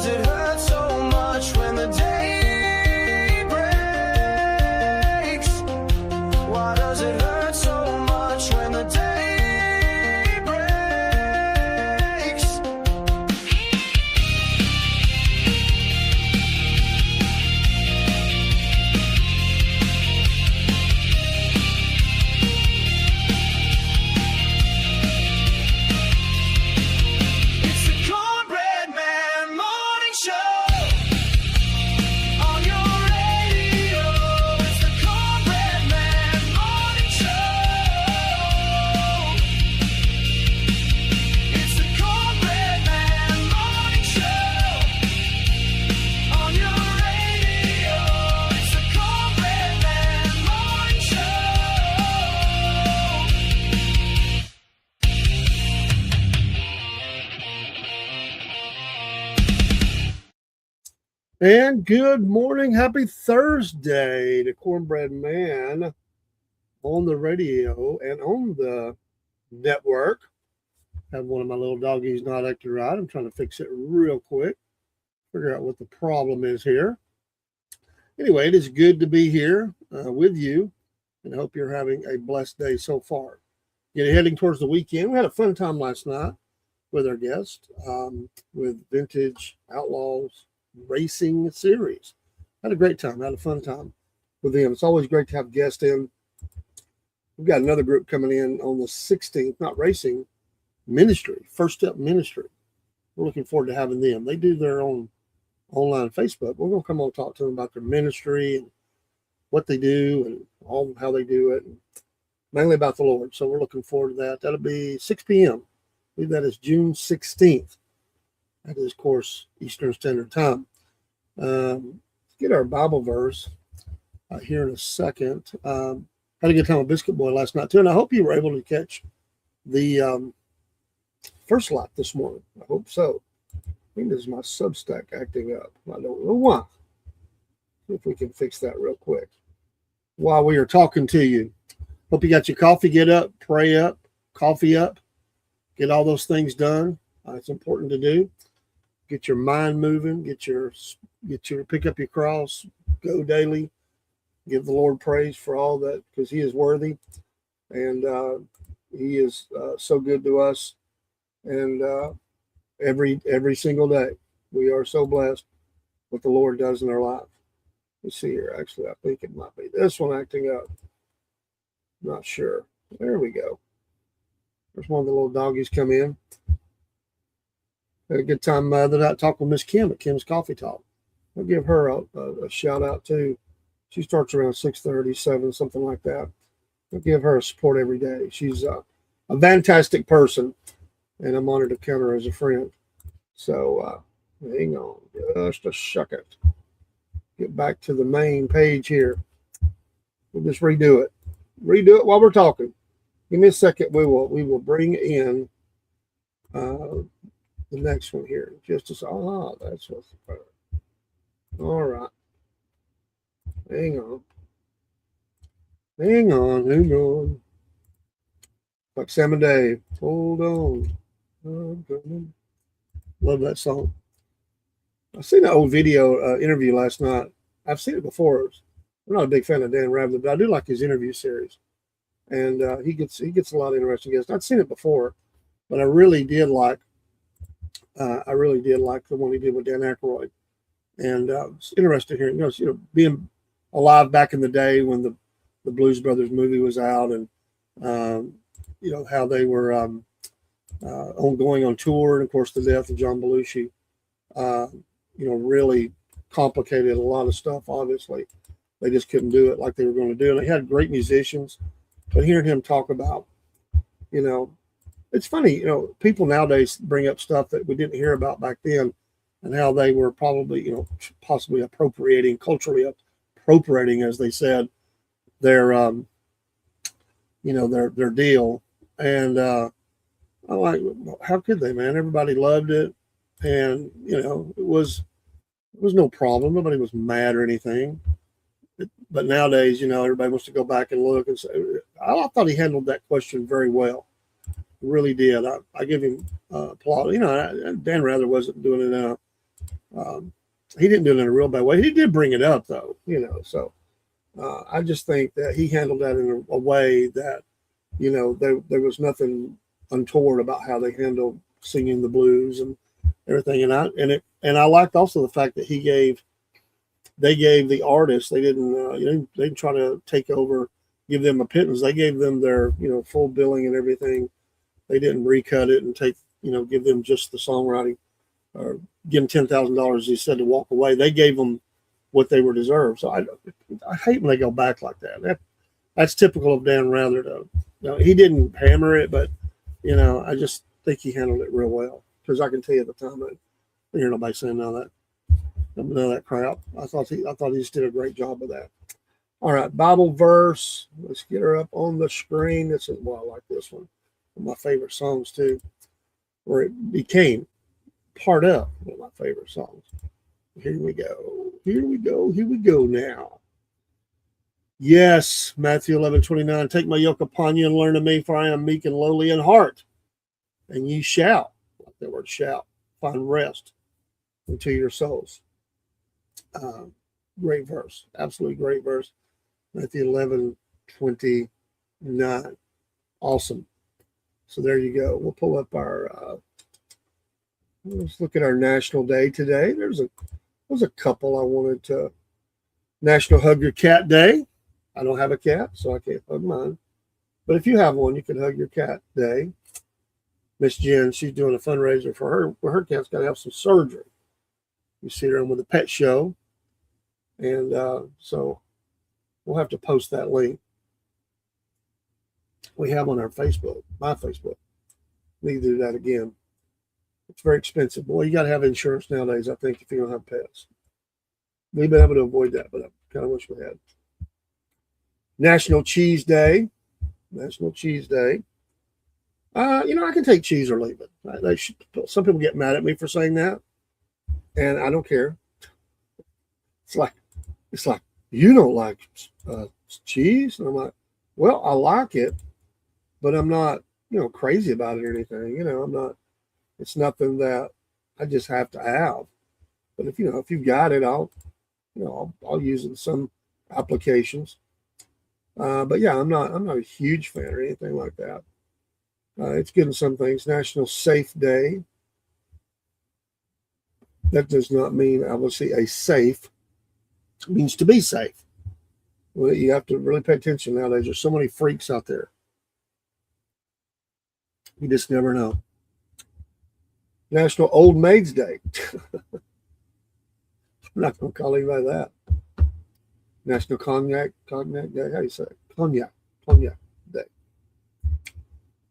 it hurt so much when the day breaks? Why does it hurt so much when the day breaks? It's the Cornbread Man Morning Show on your radio. It's the Cornbread Man Morning Show. It's the Cornbread Man Morning Show on your radio. It's the Cornbread Man Morning Show. And good morning. Happy Thursday to Cornbread Man on the radio and on the network. Have one of my little doggies not acting right. I'm trying to fix it real quick, figure out what the problem is here. Anyway, it is good to be here with you, and I hope you're having a blessed day so far. Heading towards the weekend. We had a fun time last night with our guest, with Vintage Outlaws Racing Series. Had a great time, had a fun time with them. It's always great to have guests in. We've got another group coming in on the 16th, not racing, ministry, First Step Ministry. We're looking forward to having them. They do their own online Facebook. We're going to come on and talk to them about their ministry and what they do and all how they do it, and mainly about the Lord. So we're looking forward to that. That'll be 6 p.m. I believe that is June 16th. That is, of course, Eastern Standard Time. Let's get our Bible verse here in a second. Had a good time with Biscuit Boy last night, too, and I hope you were able to catch the first lap this morning. I hope so. I think this is my Substack acting up. I don't know why. See if we can fix that real quick while we are talking to you. Hope you got your coffee. Get up, pray up, coffee up, get all those things done. It's important to do. Get your mind moving. Get your pick up your cross. Go daily. Give the Lord praise for all that, because He is worthy, and He is so good to us. And every single day, we are so blessed what the Lord does in our life. Let's see here. Actually, I think it might be this one acting up. Not sure. There we go. There's one of the little doggies come in. Had a good time the other night talking with Miss Kim at Kim's Coffee Talk. I'll give her a shout out too. She starts around 6:30, 7, something like that. I'll give her a support every day. She's a fantastic person, and I'm honored to count her as a friend. So hang on just a second. Get back to the main page here. We'll just redo it. Redo it while we're talking. Give me a second. We will bring in the next one here. Just as that's what's better. All right. Hang on. Like Sam and Dave. Hold on. Love that song. I seen an old video interview last night. I've seen it before. I'm not a big fan of Dan Rather, but I do like his interview series. And he gets a lot of interesting guests. I'd seen it before, but I really did like the one he did with Dan Aykroyd. And it's interesting hearing, being alive back in the day when the Blues Brothers movie was out, and how they were going on tour, and of course the death of John Belushi, really complicated a lot of stuff. Obviously, they just couldn't do it like they were going to do, and they had great musicians. But hearing him talk about, it's funny, people nowadays bring up stuff that we didn't hear about back then, and how they were probably, possibly culturally appropriating, as they said, their deal. And I'm like, how could they, man? Everybody loved it, and it was no problem. Nobody was mad or anything. But nowadays, everybody wants to go back and look and say. I thought he handled that question very well. Really did. I give him applause. Dan Rather wasn't doing it He didn't do it in a real bad way. He did bring it up, though, So I just think that he handled that in a way that, there was nothing untoward about how they handled singing the blues and everything. And I liked also the fact that they gave the artists, they didn't try to take over, give them a pittance. They gave them their, full billing and everything. They didn't recut it and give them just the songwriting or give them $10,000, he said, to walk away. They gave them what they were deserved. So I hate when they go back like that. That's typical of Dan Rather. He didn't hammer it, but I just think he handled it real well. Because I can tell you at the time, I didn't hear nobody saying none of that crap. I thought he just did a great job of that. All right, Bible verse. Let's get her up on the screen. I like this one. One of my favorite songs too, where it became part of one of my favorite songs. Here we go now. Yes, Matthew 11:29. Take my yoke upon you and learn of me, for I am meek and lowly in heart, and ye shall, like that word shall, find rest unto your souls. Great verse, absolutely great verse. Matthew 11:29. Awesome. So there you go. We'll pull up our. Let's look at our national day today. There's a couple I wanted to. National Hug Your Cat Day. I don't have a cat, so I can't hug mine. But if you have one, you can hug your cat day. Miss Jen, she's doing a fundraiser for her. Well, her cat's got to have some surgery. You see her on with a pet show. And so we'll have to post that link. We have on our Facebook, my Facebook. We need to do that again. It's very expensive. Boy, you got to have insurance nowadays, I think, if you don't have pets. We've been able to avoid that, but I kind of wish we had. National Cheese Day. National Cheese Day. I can take cheese or leave it. Some people get mad at me for saying that, and I don't care. It's like you don't like cheese, and I'm like, well, I like it, but I'm not, crazy about it or anything. I'm not. It's nothing that I just have to have. But if you've got it, I'll use it in some applications. But yeah, I'm not a huge fan or anything like that. It's good in some things. National Safe Day. That does not mean, obviously, a safe. It means to be safe. Well, you have to really pay attention nowadays. There's so many freaks out there. You just never know. National Old Maids Day. I'm not going to call anybody that. National Cognac Day. How do you say it? Cognac Day.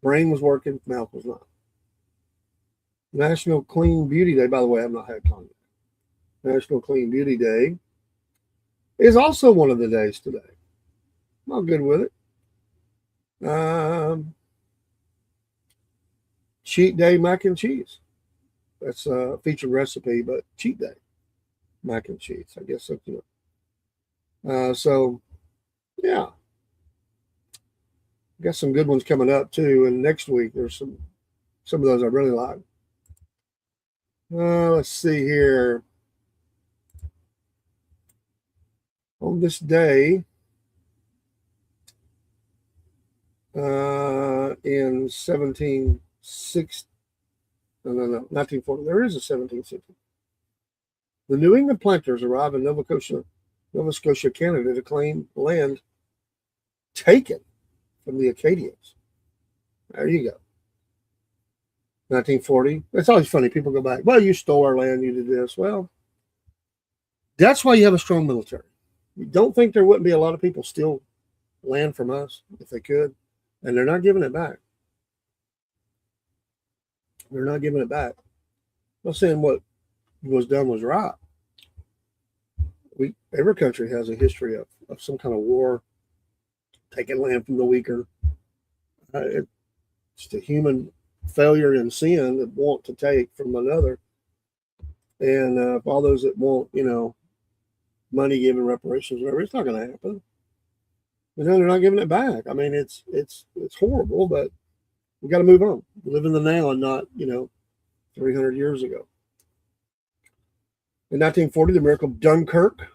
Brain was working, mouth was not. National Clean Beauty Day. By the way, I've not had cognac. National Clean Beauty Day is also one of the days today. I'm not good with it. Cheat Day mac and cheese. That's a featured recipe, but cheat day mac and cheese. I guess that's so yeah. Got some good ones coming up too, and next week there's some of those I really like. Let's see here. On this day, in 1940. There is a 1760. The New England planters arrived in Nova Scotia, Canada, to claim land taken from the Acadians. There you go. 1940. It's always funny. People go back, well, you stole our land, you did this. Well, that's why you have a strong military. You don't think there wouldn't be a lot of people steal land from us if they could, and they're not giving it back. They're not giving it back. I'm not saying what was done was right. Every country has a history of some kind of war, taking land from the weaker. It's the human failure and sin that want to take from another. And all those that want, money given reparations, whatever, it's not going to happen. They're not giving it back. I mean, it's horrible, but we got to move on. Live in the now and not, 300 years ago. In 1940, the miracle of Dunkirk.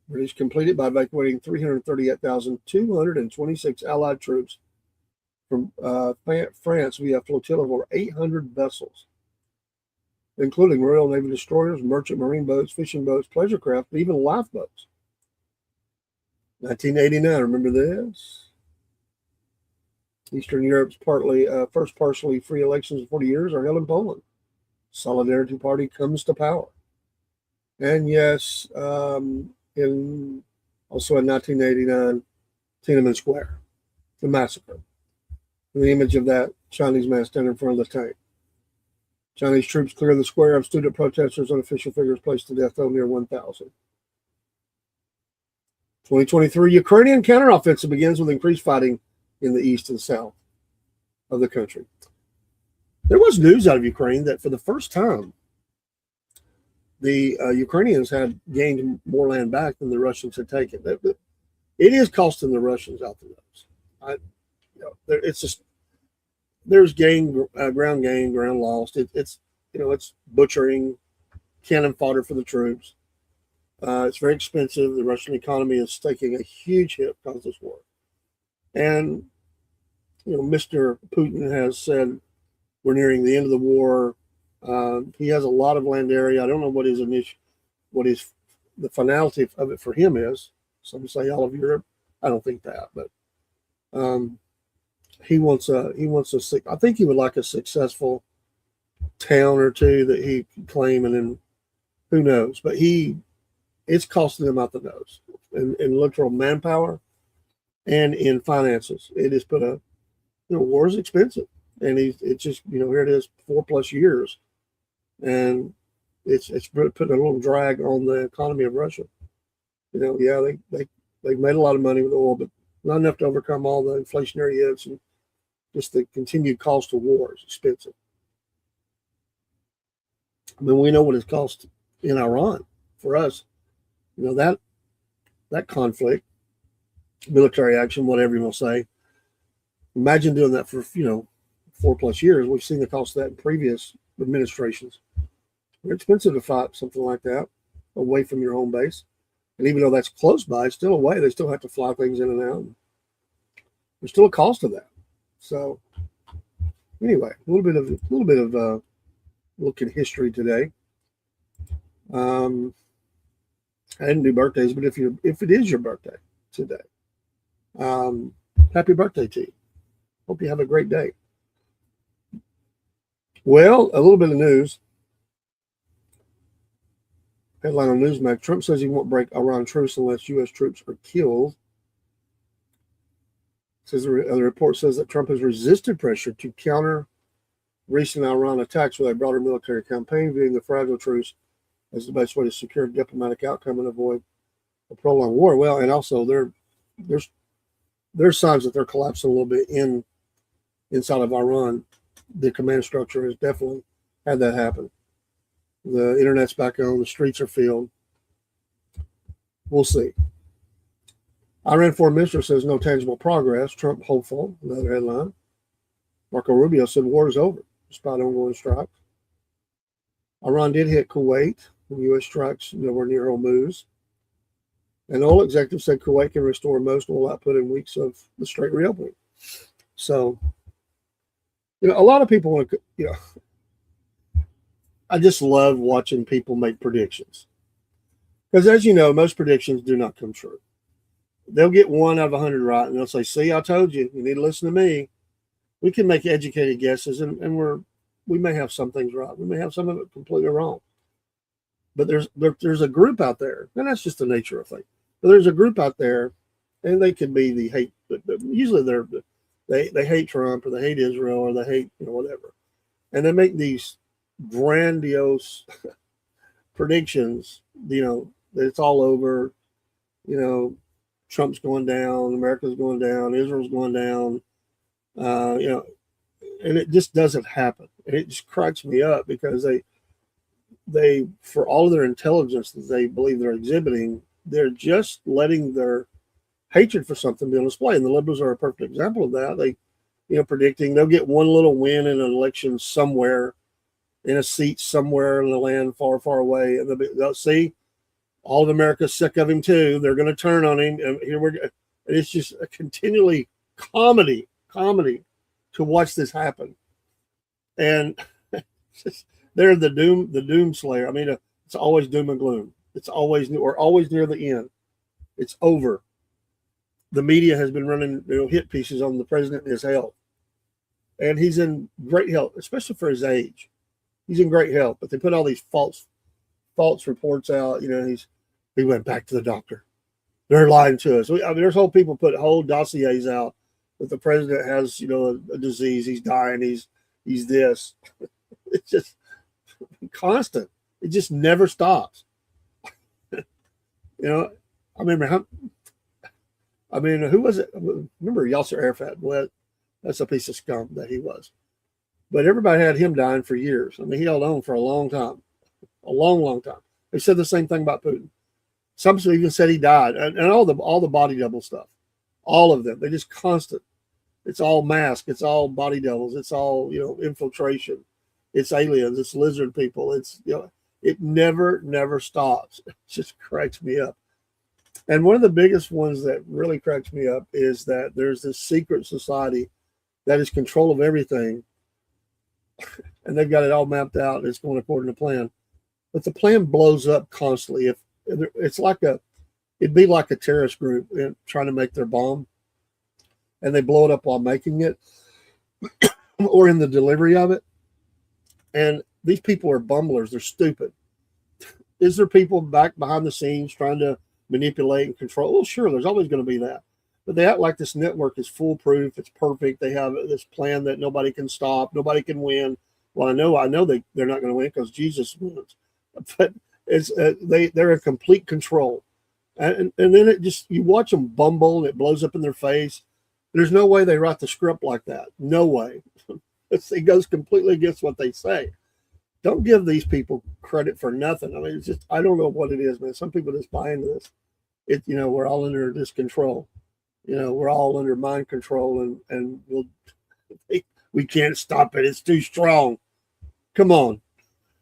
British completed by evacuating 338,226 Allied troops from France via a flotilla of over 800 vessels, including Royal Navy destroyers, merchant marine boats, fishing boats, pleasure craft, and even lifeboats. 1989, remember this? Eastern Europe's first partially free elections in 40 years are held in Poland. Solidarity Party comes to power. And yes, also in 1989, Tiananmen Square, the massacre. The image of that Chinese man standing in front of the tank. Chinese troops clear the square of student protesters and official figures placed to death, though near 1,000. 2023 Ukrainian counteroffensive begins with increased fighting in the east and south of the country. There was news out of Ukraine that for the first time, the Ukrainians had gained more land back than the Russians had taken. It is costing the Russians out the nose. It's just there's ground gain, ground lost. It's butchering, cannon fodder for the troops. It's very expensive. The Russian economy is taking a huge hit because of this war. And, Mr. Putin has said we're nearing the end of the war. He has a lot of land area. I don't know what the finality of it for him is. Some say all of Europe. I don't think that, but he wants I think he would like a successful town or two that he could claim, and then who knows? But it's costing him out the nose in literal manpower and in finances. It has put war is expensive, and it's just here it is 4+ years, and it's put a little drag on the economy of Russia. They've made a lot of money with oil, but not enough to overcome all the inflationary hits and just the continued cost of war is expensive. I mean, we know what it's cost in Iran for us. That conflict, military action, whatever you want to say. Imagine doing that for 4+ years. We've seen the cost of that in previous administrations. It's expensive to fight something like that away from your home base. And even though that's close by, it's still away. They still have to fly things in and out. There's still a cost of that. So anyway, a little bit of look at history today. I didn't do birthdays, but if it is your birthday today, happy birthday to you. Hope you have a great day. Well, a little bit of news. Headline on Newsmax: Trump says he won't break Iran truce unless U.S. troops are killed. The report says that Trump has resisted pressure to counter recent Iran attacks with a broader military campaign, viewing the fragile truce as the best way to secure a diplomatic outcome and avoid a prolonged war. Well, and also there's signs that they're collapsing a little bit inside of Iran. The command structure has definitely had that happen. The internet's back on. The streets are filled. We'll see. Iran foreign minister says no tangible progress. Trump hopeful. Another headline. Marco Rubio said war is over despite ongoing strikes. Iran did hit Kuwait. U.S. strikes nowhere near Hormuz. An oil executive said Kuwait can restore most oil output in weeks of the Strait reopening. So, a lot of people want to, I just love watching people make predictions. Because as you know, most predictions do not come true. They'll get 1 out of 100 right, and they'll say, see, I told you, you need to listen to me. We can make educated guesses, and we may have some things right. We may have some of it completely wrong. But there's a group out there, and that's just the nature of things. But there's a group out there, and they could be the hate, but usually they hate Trump, or they hate Israel, or they hate whatever. And they make these grandiose predictions, that it's all over, Trump's going down, America's going down, Israel's going down, and it just doesn't happen. And it just cracks me up because they for all of their intelligence that they believe they're exhibiting, they're just letting their hatred for something be on display. And the liberals are a perfect example of that. They, predicting they'll get one little win in an election somewhere, in a seat somewhere in the land far, far away. And they'll see all of America's sick of him too. They're going to turn on him. And here we're, and it's just a continually comedy to watch this happen. And they're the doom slayer. I mean, it's always doom and gloom. It's always new, or always near the end. It's over. The media has been running hit pieces on the president and his health, and he's in great health, especially for his age. He's in great health, but they put all these false reports out. He went back to the doctor. They're lying to us. I mean, there's whole people put whole dossiers out that the president has a disease. He's dying. He's this. It's just constant. It just never stops. I remember who was it? Remember Yasser Arafat? Well, that's a piece of scum that he was. But everybody had him dying for years. I mean, he held on for a long time, a long, long time. They said the same thing about Putin. Some even said he died, and all the body double stuff, all of them. They just constant. It's all mask. It's all body doubles. It's all infiltration. It's aliens. It's lizard people. It's it never stops. It just cracks me up. And one of the biggest ones that really cracks me up is that there's this secret society that is control of everything, and they've got it all mapped out. And it's going according to plan, but the plan blows up constantly. If it'd be like a terrorist group trying to make their bomb, and they blow it up while making it, or in the delivery of it. And these people are bumblers. They're stupid. Is there people back behind the scenes trying to manipulate and control? Well, sure, there's always going to be that. But they act like this network is foolproof. It's perfect. They have this plan that nobody can stop. Nobody can win. Well, I know they're not going to win because Jesus wins. But it's they're in complete control. And then you watch them bumble and it blows up in their face. There's no way they write the script like that. No way. It goes completely against what they say. Don't give these people credit for nothing. I mean, it's just, I don't know what it is, man. Some people just buy into this. We're all under this control. We're all under mind control, and we can't stop it. It's too strong. Come on.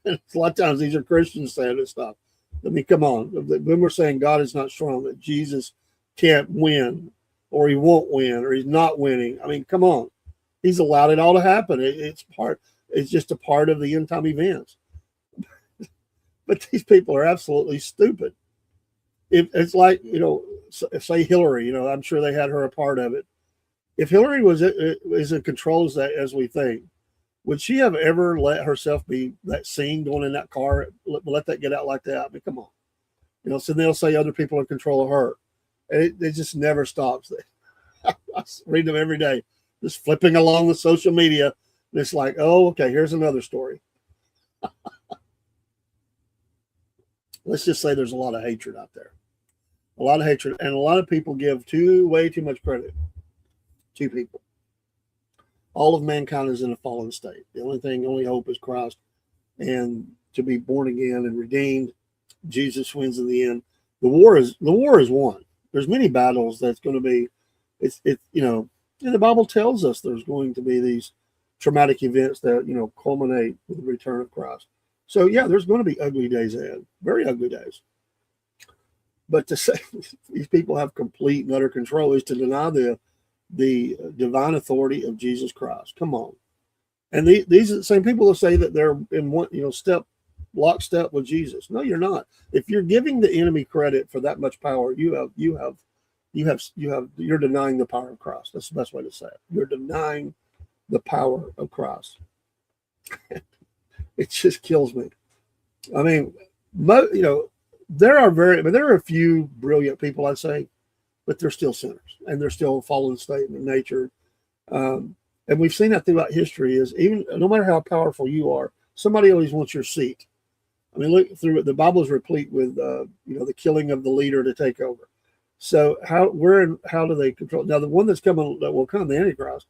And a lot of times these are Christians saying this stuff. I mean, come on. When we're saying God is not strong, that Jesus can't win, or he won't win, or he's not winning. I mean, come on. He's allowed it all to happen. It's just a part of the end time events. But these people are absolutely stupid. It's like, say Hillary, I'm sure they had her a part of it. If Hillary was in control as we think, would she have ever let herself be that scene going in that car, let that get out like that? I mean, come on. So they'll say other people are in control of her. And it just never stops. I read them every day, just flipping along the social media. And it's like, oh, okay, here's another story. Let's just say there's a lot of hatred out there. A lot of hatred. And a lot of people give way too much credit to people. All of mankind is in a fallen state. The only hope is Christ, and to be born again and redeemed. Jesus wins in the end. The war is won. There's many battles that's going to be. The Bible tells us there's going to be these traumatic events that culminate with the return of Christ. So yeah, there's going to be ugly days ahead, very ugly days. But to say these people have complete and utter control is to deny the divine authority of Jesus Christ. Come on. And these are the same people that say that they're in one, lockstep with Jesus. No, you're not. If you're giving the enemy credit for that much power, you're denying the power of Christ. That's the best way to say it. You're denying the power of Christ. It just kills me. I mean, there are a few brilliant people, I'd say, but they're still sinners, and they're still a fallen state in nature. And we've seen that throughout history. Is even no matter how powerful you are, somebody always wants your seat. I mean, look through it. The Bible is replete with the killing of the leader to take over. So how do they control? Now the one that will come, the Antichrist,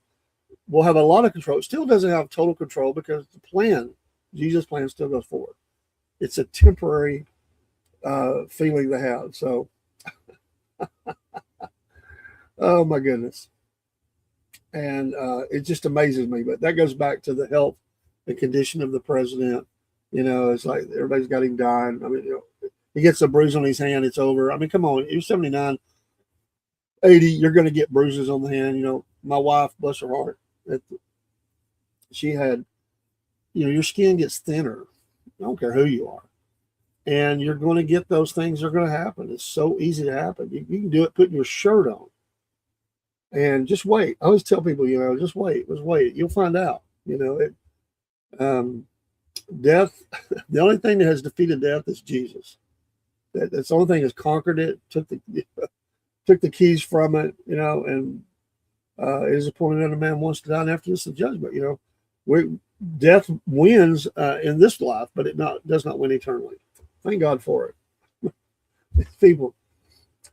will have a lot of control. It still doesn't have total control because the plan, Jesus' plan, still goes forward. It's a temporary feeling to have. So, oh my goodness, and it just amazes me. But that goes back to the health the condition of the president. It's like everybody's got him dying. I mean, he gets a bruise on his hand, it's over. I mean, come on, you're 79, 80, you're going to get bruises on the hand. My wife, bless her heart, she had, your skin gets thinner. I don't care who you are. And you're going to get those things are going to happen. It's so easy to happen. You can do it putting your shirt on. And just wait. I always tell people, just wait. You'll find out. Death, the only thing that has defeated death is Jesus. That's the only thing that's conquered it, took the keys from it, and it is appointed that a man wants to die, and after this is judgment. Death wins in this life, but it does not win eternally. Thank God for it. People,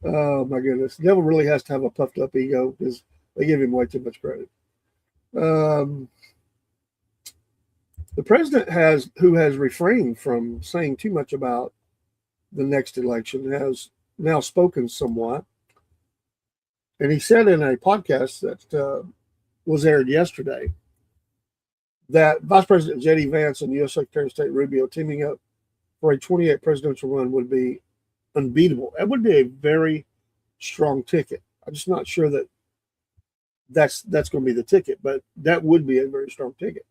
oh my goodness, the devil really has to have a puffed up ego because they give him way too much credit. The president who has refrained from saying too much about the next election, has now spoken somewhat. And he said in a podcast that was aired yesterday that Vice President J.D. Vance and U.S. Secretary of State Rubio teaming up for a 28 presidential run would be unbeatable. That would be a very strong ticket. I'm just not sure that's going to be the ticket, but that would be a very strong ticket.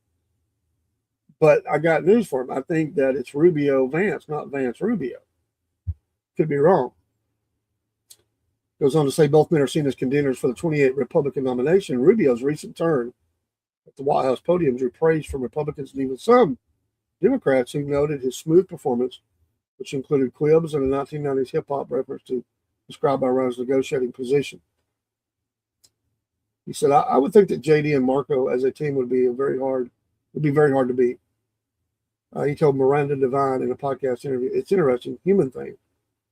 But I got news for him. I think that it's Rubio Vance, not Vance Rubio. Could be wrong. Goes on to say both men are seen as contenders for the 28 Republican nomination. Rubio's recent turn at the White House podium drew praise from Republicans and even some Democrats who noted his smooth performance, which included quibs and a 1990s hip-hop reference to describe Iran's negotiating position. He said, I would think that JD and Marco as a team would be very hard to beat. He told Miranda Devine in a podcast interview, it's interesting, human thing,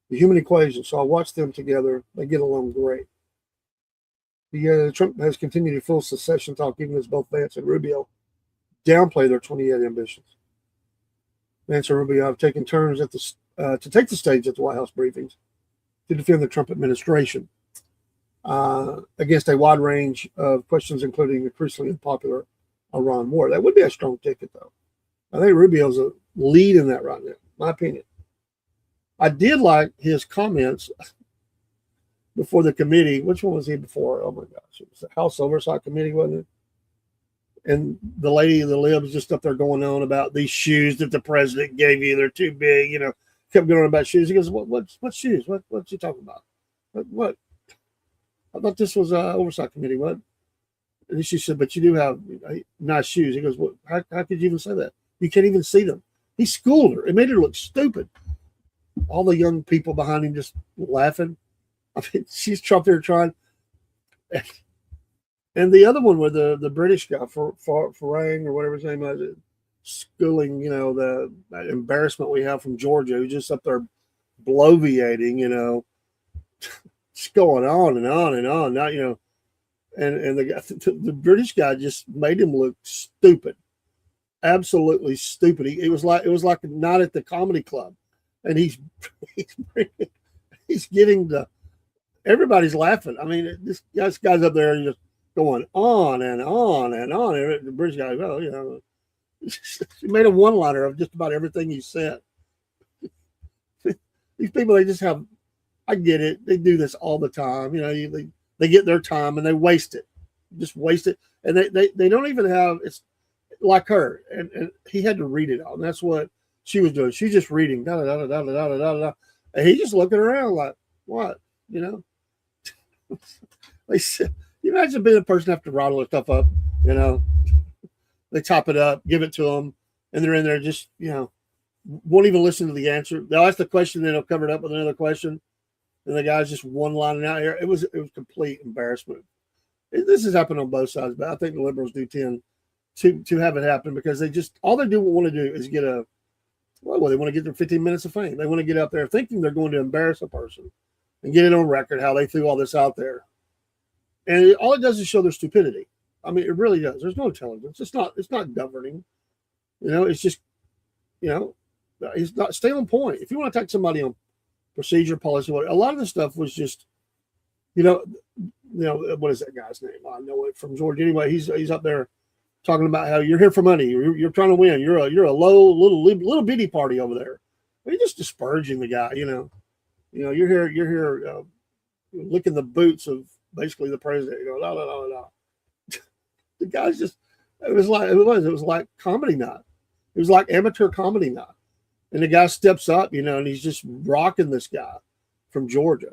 the human equation. So I watched them together. They get along great. Trump has continued to full secession talk, even as both Vance and Rubio downplay their 28 ambitions. Vance and Rubio have taken turns to take the stage at the White House briefings to defend the Trump administration against a wide range of questions, including the crucially unpopular Iran war. That would be a strong ticket, though. I think Rubio's a lead in that right now, my opinion. I did like his comments before the committee. Which one was he before? Oh my gosh, it was the House Oversight Committee, wasn't it? And the lady of the libs just up there going on about these shoes that the president gave you. They're too big, kept going on about shoes. He goes, what shoes? What's he talking about? What? I thought this was Oversight Committee. What? And she said, but you do have nice shoes. He goes, well, how could you even say that? You can't even see them. He schooled her. It made her look stupid. All the young people behind him just laughing. I mean, she's up there trying. And the other one with the British guy, Farang or whatever his name was, schooling, the embarrassment we have from Georgia, who's just up there bloviating, just going on and on and on. Not, and the British guy just made him look stupid, absolutely stupid. It was like a night at the comedy club, and he's getting everybody's laughing. I mean, this guy's up there and just going on and on and on. And the British guy, he made a one-liner of just about everything he said. These people, they just have. I get it. They do this all the time. They get their time and they waste it, just waste it. And they don't even have, it's like her. And he had to read it all. And that's what she was doing. She's just reading. Da, da, da, da, da, da, da, da. And he's just looking around like, what? They said, you imagine being a person have to write all their stuff up, they top it up, give it to them. And they're in there just, won't even listen to the answer. They'll ask the question, then they'll cover it up with another question. And the guy's just one lining out here. It was complete embarrassment. This has happened on both sides, but I think the liberals do tend to have it happen because they just all they want to do is get they want to get their 15 minutes of fame. They want to get out there thinking they're going to embarrass a person and get it on record how they threw all this out there. And all it does is show their stupidity. I mean, it really does. There's no intelligence. It's not governing. It's just, it's not stay on point. If you want to attack somebody on procedure, policy, a lot of the stuff was just, what is that guy's name? I know it from Georgia. Anyway, he's up there talking about how you're here for money. You're trying to win. You're a low little bitty party over there. You're just disparaging the guy. You're here licking the boots of basically the president. You go, no, no, no, no. The guy's just. It was like comedy night. It was like amateur comedy night. And the guy steps up, and he's just rocking this guy from Georgia.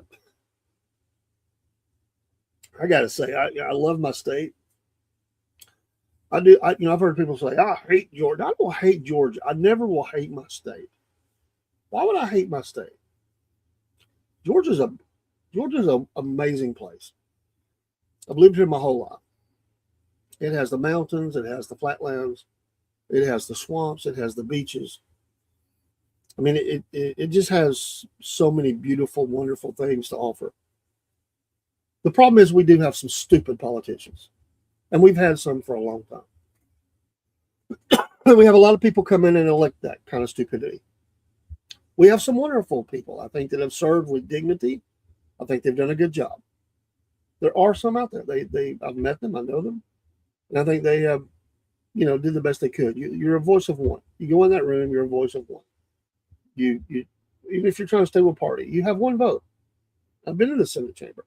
I got to say, I love my state. I do. I've heard people say, I hate Georgia. I don't hate Georgia. I never will hate my state. Why would I hate my state? Georgia's an amazing place. I've lived here my whole life. It has the mountains. It has the flatlands. It has the swamps. It has the beaches. I mean, it just has so many beautiful, wonderful things to offer. The problem is we do have some stupid politicians, and we've had some for a long time. We have a lot of people come in and elect that kind of stupidity. We have some wonderful people, I think, that have served with dignity. I think they've done a good job. There are some out there. I've met them. I know them. And I think they have, did the best they could. You're a voice of one. You go in that room, you're a voice of one. You even if you're trying to stay with a party, you have one vote. I've been in the Senate chamber.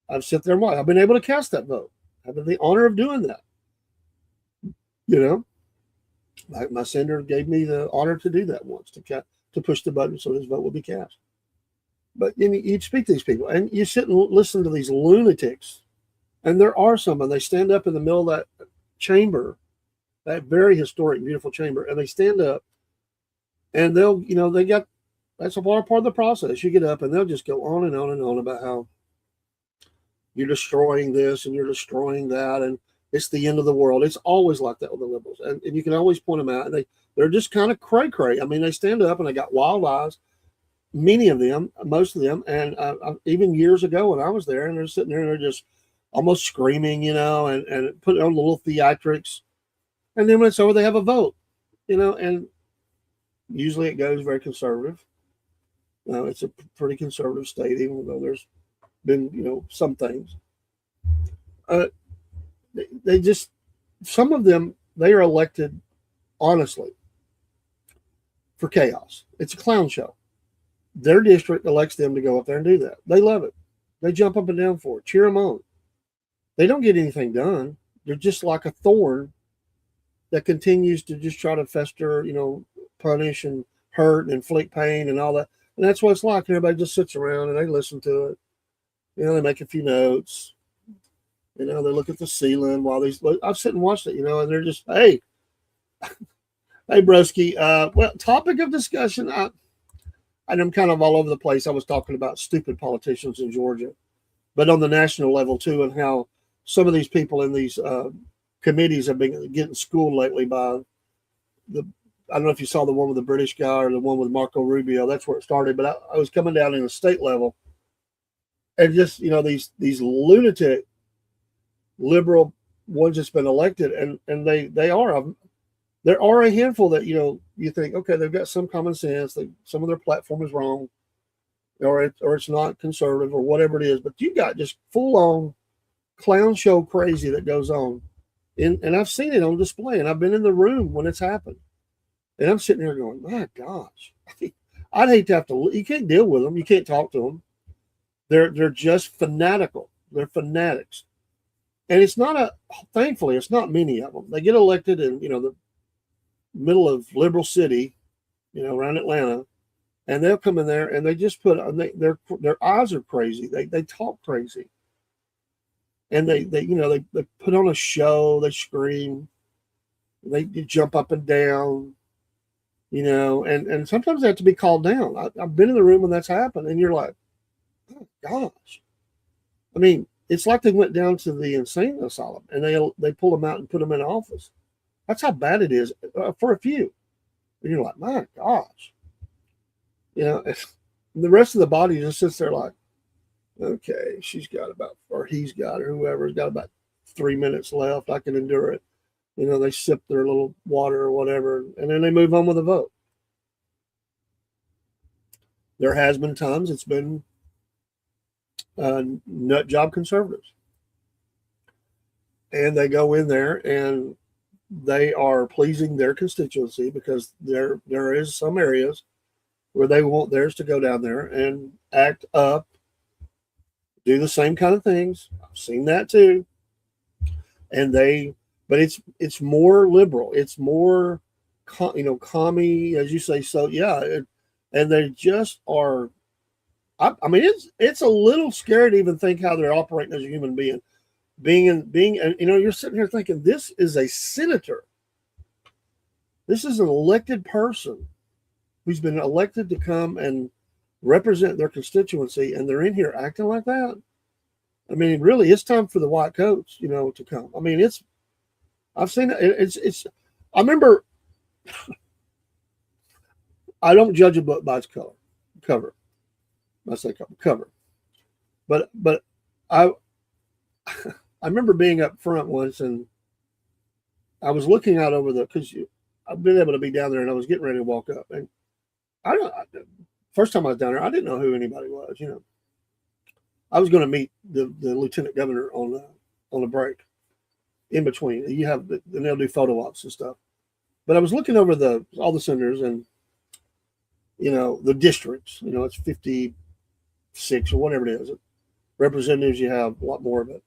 I've sat there and watched. I've been able to cast that vote. I've had the honor of doing that. My senator gave me the honor to do that once, to push the button so his vote would be cast. But you speak to these people, and you sit and listen to these lunatics, and there are some, and they stand up in the middle of that chamber, that very historic, beautiful chamber, and they stand up, and that's a part of the process. You get up, and they'll just go on and on and on about how you're destroying this and you're destroying that, and it's the end of the world. It's always like that with the liberals, and you can always point them out, and they're just kind of cray-cray. I mean, they stand up, and they got wild eyes, many of them, most of them, and even years ago when I was there, and they're sitting there, and they're just almost screaming, and putting on the little theatrics, and then when it's over, they have a vote, and usually it goes very conservative. It's a pretty conservative state, even though there's been, some things. They just, some of them, they are elected honestly for chaos. It's a clown show. Their district elects them to go up there and do that. They love it. They jump up and down for it, cheer them on. They don't get anything done. They're just like a thorn that continues to just try to fester, punish and hurt and inflict pain and all that. And that's what it's like. Everybody just sits around and they listen to it. They make a few notes. They look at the ceiling while I've sit and watched it, and they're just, hey, broski. Well, topic of discussion. And I'm kind of all over the place. I was talking about stupid politicians in Georgia, but on the national level too, and how some of these people in these committees have been getting schooled lately by I don't know if you saw the one with the British guy or the one with Marco Rubio. That's where it started. But I was coming down in the state level, and just these lunatic liberal ones that's been elected, and there are a handful that you think, okay, they've got some common sense. Some of their platform is wrong, or it's not conservative or whatever it is. But you got just full on clown show crazy that goes on, and I've seen it on display, and I've been in the room when it's happened. And I'm sitting there going, my gosh, I'd hate to have to. You can't deal with them. You can't talk to them. They're just fanatical. They're fanatics, and thankfully, it's not many of them. They get elected in the middle of liberal city, around Atlanta, and they'll come in there and they just their eyes are crazy. They talk crazy, and they put on a show. They scream. They jump up and down. And sometimes they have to be called down. I've been in the room when that's happened, and you're like, oh gosh. I mean, it's like they went down to the insane asylum, and they pulled them out and put them in office. That's how bad it is for a few. And you're like, my gosh. The rest of the body just sits there like, okay, he's got or whoever's got about 3 minutes left. I can endure it. They sip their little water or whatever, and then they move on with a vote. There has been times it's been nut job conservatives. and they go in there and they are pleasing their constituency because there is some areas where they want theirs to go down there and act up, do the same kind of things. I've seen that too. And but it's more liberal. It's more, commie, as you say. So yeah, and they just are. I mean, it's a little scary to even think how they're operating as a human being. You're sitting here thinking this is a senator. This is an elected person who's been elected to come and represent their constituency, and they're in here acting like that. I mean, really, it's time for the white coats, to come. I mean, I've seen it. It's. I remember. I don't judge a book by its cover. I say cover, but I I remember being up front once, and I was looking out over because I've been able to be down there, and I was getting ready to walk up, and first time I was down there, I didn't know who anybody was. I was going to meet the lieutenant governor on the break in between. And they'll do photo ops and stuff. But I was looking over all the senators and the districts. It's 56 or whatever it is. Representatives, you have a lot more of it,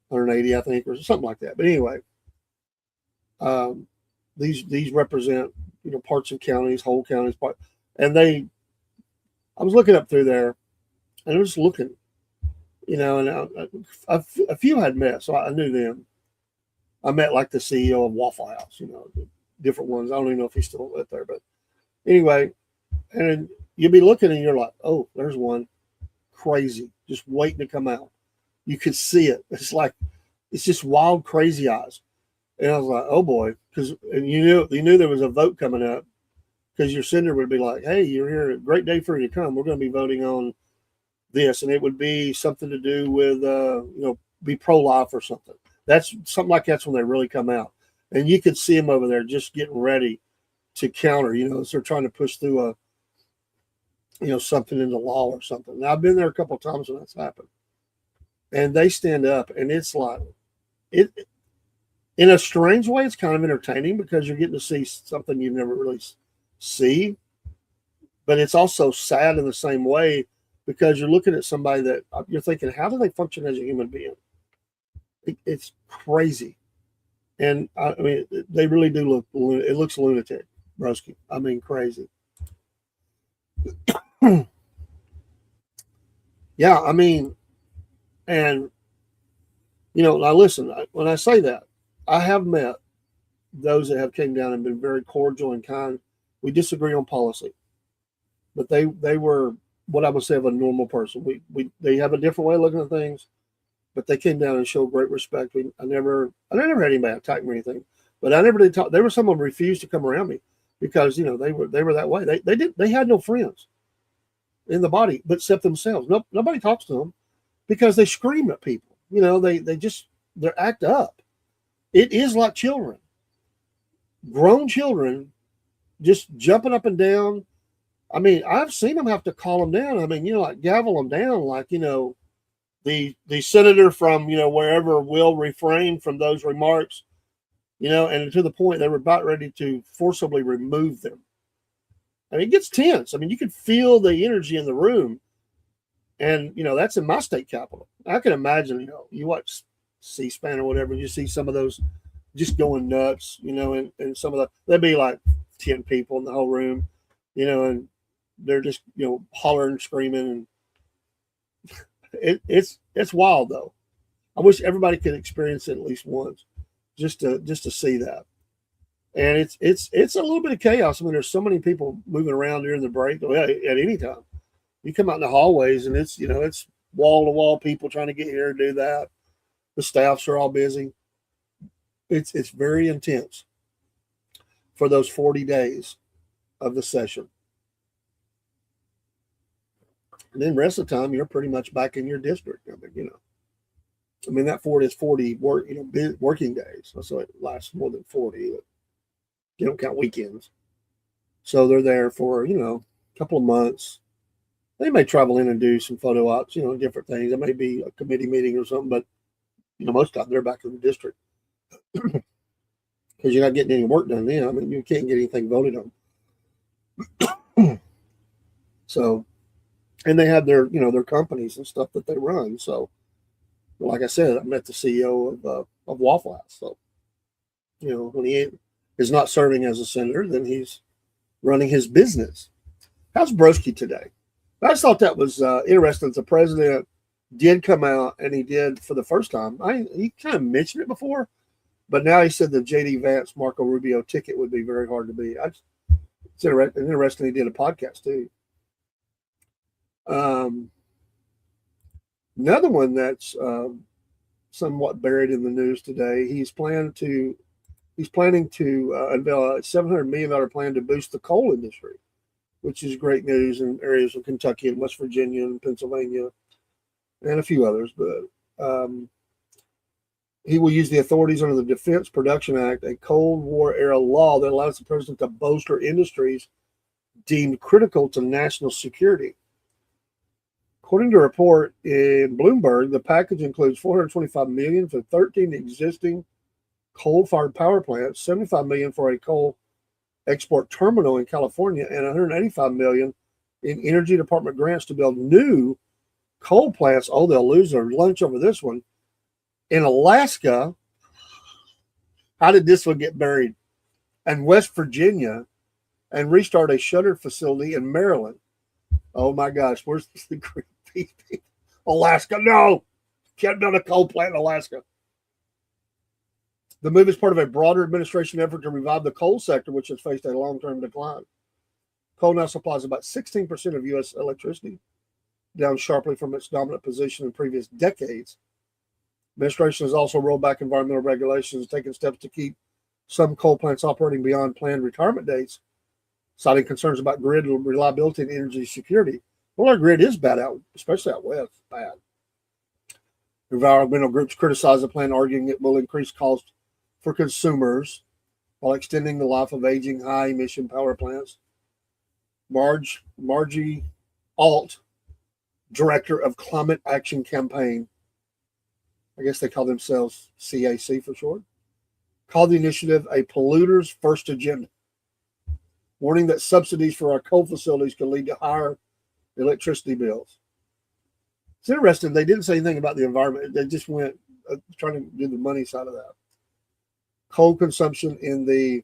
180, I think, or something like that. But anyway, these represent parts of counties, whole counties, and I was looking up through there, and I was looking. And a few had met, so I knew them. I met like the CEO of Waffle House, different ones. I don't even know if he's still out there, but anyway, and you'll be looking and you're like, oh, there's one crazy, just waiting to come out. You could see it. It's just wild, crazy eyes. And I was like, oh boy, and you knew there was a vote coming up because your senator would be like, hey, you're here, a great day for you to come. We're going to be voting on this, and it would be something to do with be pro-life or something. That's something like that's when they really come out, and you could see them over there just getting ready to counter. As they're trying to push through something into law or something. Now I've been there a couple of times when that's happened, and they stand up, and it's like it. In a strange way, it's kind of entertaining because you're getting to see something you never really see, but it's also sad in the same way. Because you're looking at somebody that you're thinking, how do they function as a human being? It's crazy. And I mean, they really do it looks lunatic, broski. I mean, crazy. Yeah, I mean, and, now listen, when I say that, I have met those that have came down and been very cordial and kind. We disagree on policy, but they were what I would say of a normal person. They have a different way of looking at things, but they came down and showed great respect. I never had anybody attack me or anything, but I never did talk. There were some of them refused to come around me because they were that way. They had no friends in the body but except themselves. Nobody talks to them because they scream at people. They act up. It is like children, grown children, just jumping up and down. I mean, I've seen them have to call them down. I mean, like gavel them down, like, the senator from, wherever will refrain from those remarks, and to the point they were about ready to forcibly remove them. I mean, it gets tense. I mean, you can feel the energy in the room. And, that's in my state capital. I can imagine, you watch C-SPAN or whatever, you see some of those just going nuts, and some of there'd be like 10 people in the whole room, and they're just hollering, screaming, and it's wild though. I wish everybody could experience it at least once, just to see that. And it's a little bit of chaos. I mean, there's so many people moving around during the break at any time. You come out in the hallways and it's wall to wall people trying to get here and do that. The staffs are all busy. It's very intense for those 40 days of the session. And then the rest of the time, you're pretty much back in your district. I mean, that 40 working days. So it lasts more than 40. You don't count weekends. So they're there for, a couple of months. They may travel in and do some photo ops, different things. It may be a committee meeting or something, but, most of the time they're back in the district. because you're not getting any work done then. I mean, you can't get anything voted on. So, and they have their, their companies and stuff that they run. So, like I said, I met the CEO of Waffle House. So, when he is not serving as a senator, then he's running his business. How's Broski today? I just thought that was interesting. The president did come out, and he did for the first time. He kind of mentioned it before, but now he said the J.D. Vance Marco Rubio ticket would be very hard to beat. It's interesting. He did a podcast too. Another one that's somewhat buried in the news today. He's planning to unveil a $700 million plan to boost the coal industry, which is great news in areas of Kentucky and West Virginia and Pennsylvania and a few others. But he will use the authorities under the Defense Production Act, a Cold War era law that allows the president to bolster industries deemed critical to national security. According to a report in Bloomberg, the package includes $425 million for 13 existing coal-fired power plants, $75 million for a coal export terminal in California, and $185 million in Energy Department grants to build new coal plants. Oh, they'll lose their lunch over this one. In Alaska, how did this one get buried? And West Virginia, and restart a shuttered facility in Maryland. Oh my gosh, where's the green people? Alaska, no! Can't build a coal plant in Alaska. The move is part of a broader administration effort to revive the coal sector, which has faced a long-term decline. Coal now supplies about 16% of U.S. electricity, down sharply from its dominant position in previous decades. Administration has also rolled back environmental regulations, taking steps to keep some coal plants operating beyond planned retirement dates, citing concerns about grid reliability and energy security. Well, our grid is bad out, especially out west. Bad. Environmental groups criticize the plan, arguing it will increase costs for consumers while extending the life of aging high-emission power plants. Margie Alt, director of Climate Action Campaign, I guess they call themselves CAC for short, called the initiative a polluter's first agenda, warning that subsidies for our coal facilities could lead to higher electricity bills. It's interesting. They didn't say anything about the environment. They just went trying to do the money side of that. Coal consumption in the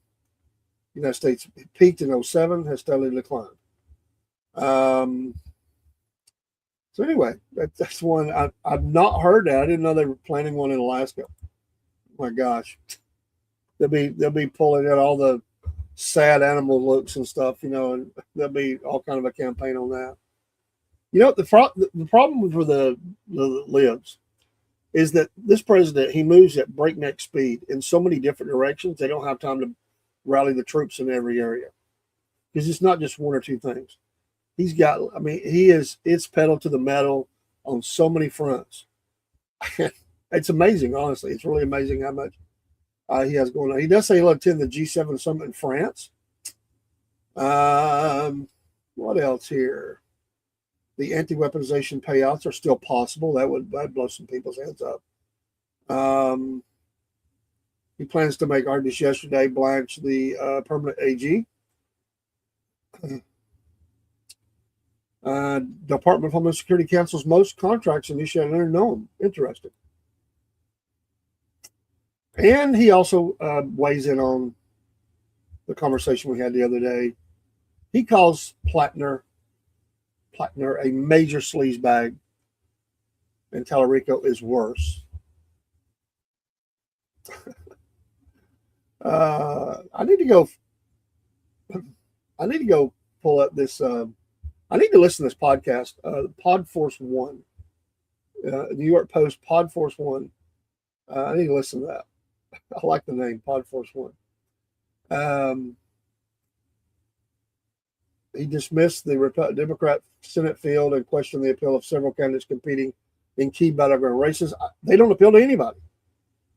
United States peaked in 2007, has steadily declined. So anyway, that's one I've not heard that. I didn't know they were planning one in Alaska. Oh my gosh, they'll be pulling out all the sad animal looks and stuff, and there'll be all kind of a campaign on that. The problem for the libs is that this president, he moves at breakneck speed in so many different directions. They don't have time to rally the troops in every area, because it's not just one or two things. He's got, it's pedal to the metal on so many fronts. It's amazing, honestly. It's really amazing how much he has going on. He does say he'll attend the G7 summit in France. What else here? The anti-weaponization payouts are still possible. That'd blow some people's heads up. He plans to make, just yesterday, Blanche the permanent AG. Department of Homeland Security cancels most contracts initiated under NOAA. Interesting. And he also weighs in on the conversation we had the other day. He calls Plattner a major sleazebag, and Tallarico is worse. I need to go pull up this. I need to listen to this podcast, Pod Force One, New York Post Pod Force One. I need to listen to that. I like the name Pod Force One. He dismissed the Democrat Senate field and questioned the appeal of several candidates competing in key battleground races. They don't appeal to anybody,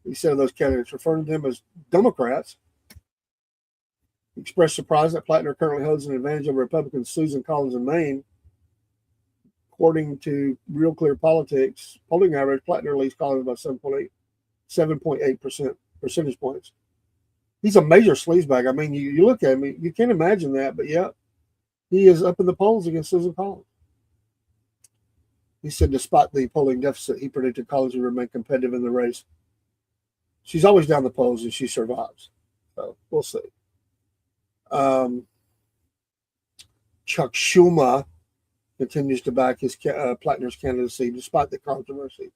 he said of those candidates, referring to them as Democrats. He expressed surprise that Plattner currently holds an advantage over Republican Susan Collins in Maine. According to Real Clear Politics polling average, Plattner leads Collins by 7.8%. percentage points. He's a major sleazebag. I mean, you look at him, you can't imagine that, but yeah, he is up in the polls against Susan Collins. He said despite the polling deficit, he predicted Collins would remain competitive in the race. She's always down the polls and she survives. So we'll see. Chuck Schumer continues to back his Plattner's candidacy despite the controversy.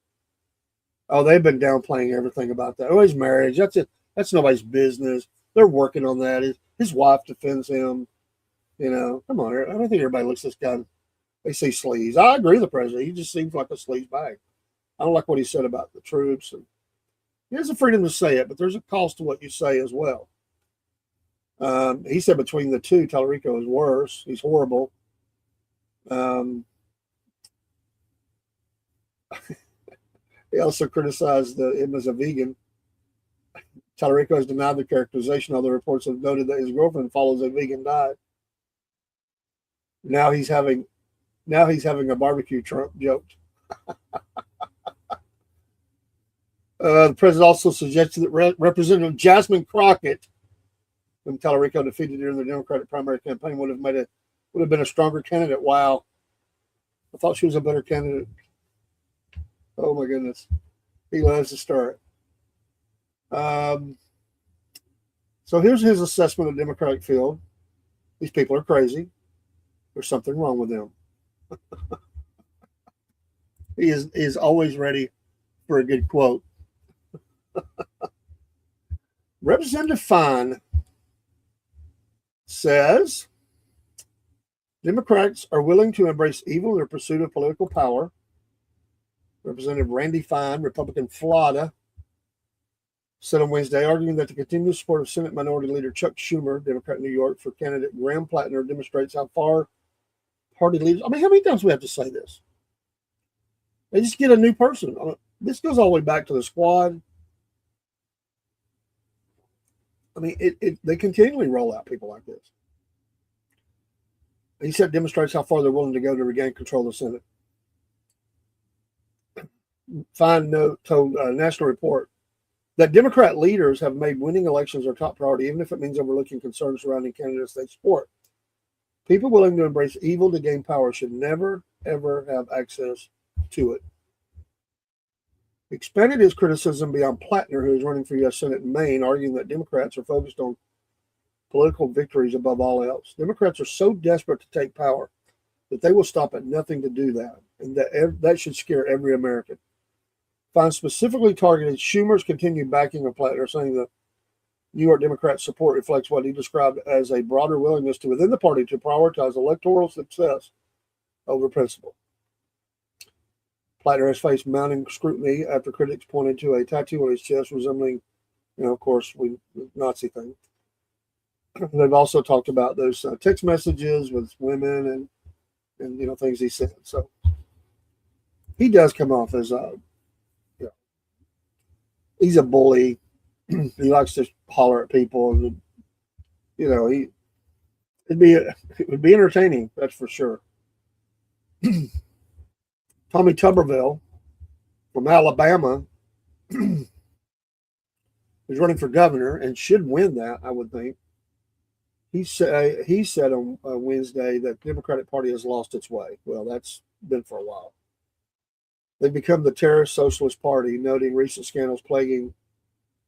Oh, they've been downplaying everything about that. Oh, his marriage. That's it. That's nobody's business. They're working on that. His wife defends him. You know, come on. I don't think everybody looks at this guy. They say sleaze. I agree with the president. He just seems like a sleaze bag. I don't like what he said about the troops. And he has the freedom to say it, but there's a cost to what you say as well. He said between the two, Tallarico is worse. He's horrible. He also criticized him as a vegan. Tallarico has denied the characterization, although reports have noted that his girlfriend follows a vegan diet. Now he's having a barbecue, Trump joked. The president also suggested that Representative Jasmine Crockett, whom Tallarico defeated during the Democratic primary campaign, would have been a stronger candidate. Wow. I thought she was a better candidate. Oh my goodness. He loves to start. So here's his assessment of the Democratic field. These people are crazy. There's something wrong with them. He is always ready for a good quote. Representative Fine says Democrats are willing to embrace evil in their pursuit of political power. Representative Randy Fine, Republican Florida, said on Wednesday, arguing that the continued support of Senate Minority Leader Chuck Schumer, Democrat in New York, for candidate Graham Plattner demonstrates how far party leaders. I mean, how many times do we have to say this? They just get a new person. This goes all the way back to the squad. I mean, they continually roll out people like this. He said demonstrates how far they're willing to go to regain control of the Senate. Fine note told National Report that Democrat leaders have made winning elections their top priority, even if it means overlooking concerns surrounding candidates they support. People willing to embrace evil to gain power should never, ever have access to it. Expanded his criticism beyond Plattner, who is running for U.S. Senate in Maine, arguing that Democrats are focused on political victories above all else. Democrats are so desperate to take power that they will stop at nothing to do that, and that should scare every American. Fine specifically targeted Schumer's continued backing of Plattner, saying the New York Democrats' support reflects what he described as a broader willingness to within the party to prioritize electoral success over principle. Plattner has faced mounting scrutiny after critics pointed to a tattoo on his chest resembling, of course, the Nazi thing. They've also talked about those text messages with women and things he said. So he does come off as he's a bully. He likes to holler at people, and it would be entertaining. That's for sure. Tommy Tuberville from Alabama is running for governor and should win that, I would think. He said on Wednesday that the Democratic Party has lost its way. Well, that's been for a while. They've become the terrorist socialist party, noting recent scandals plaguing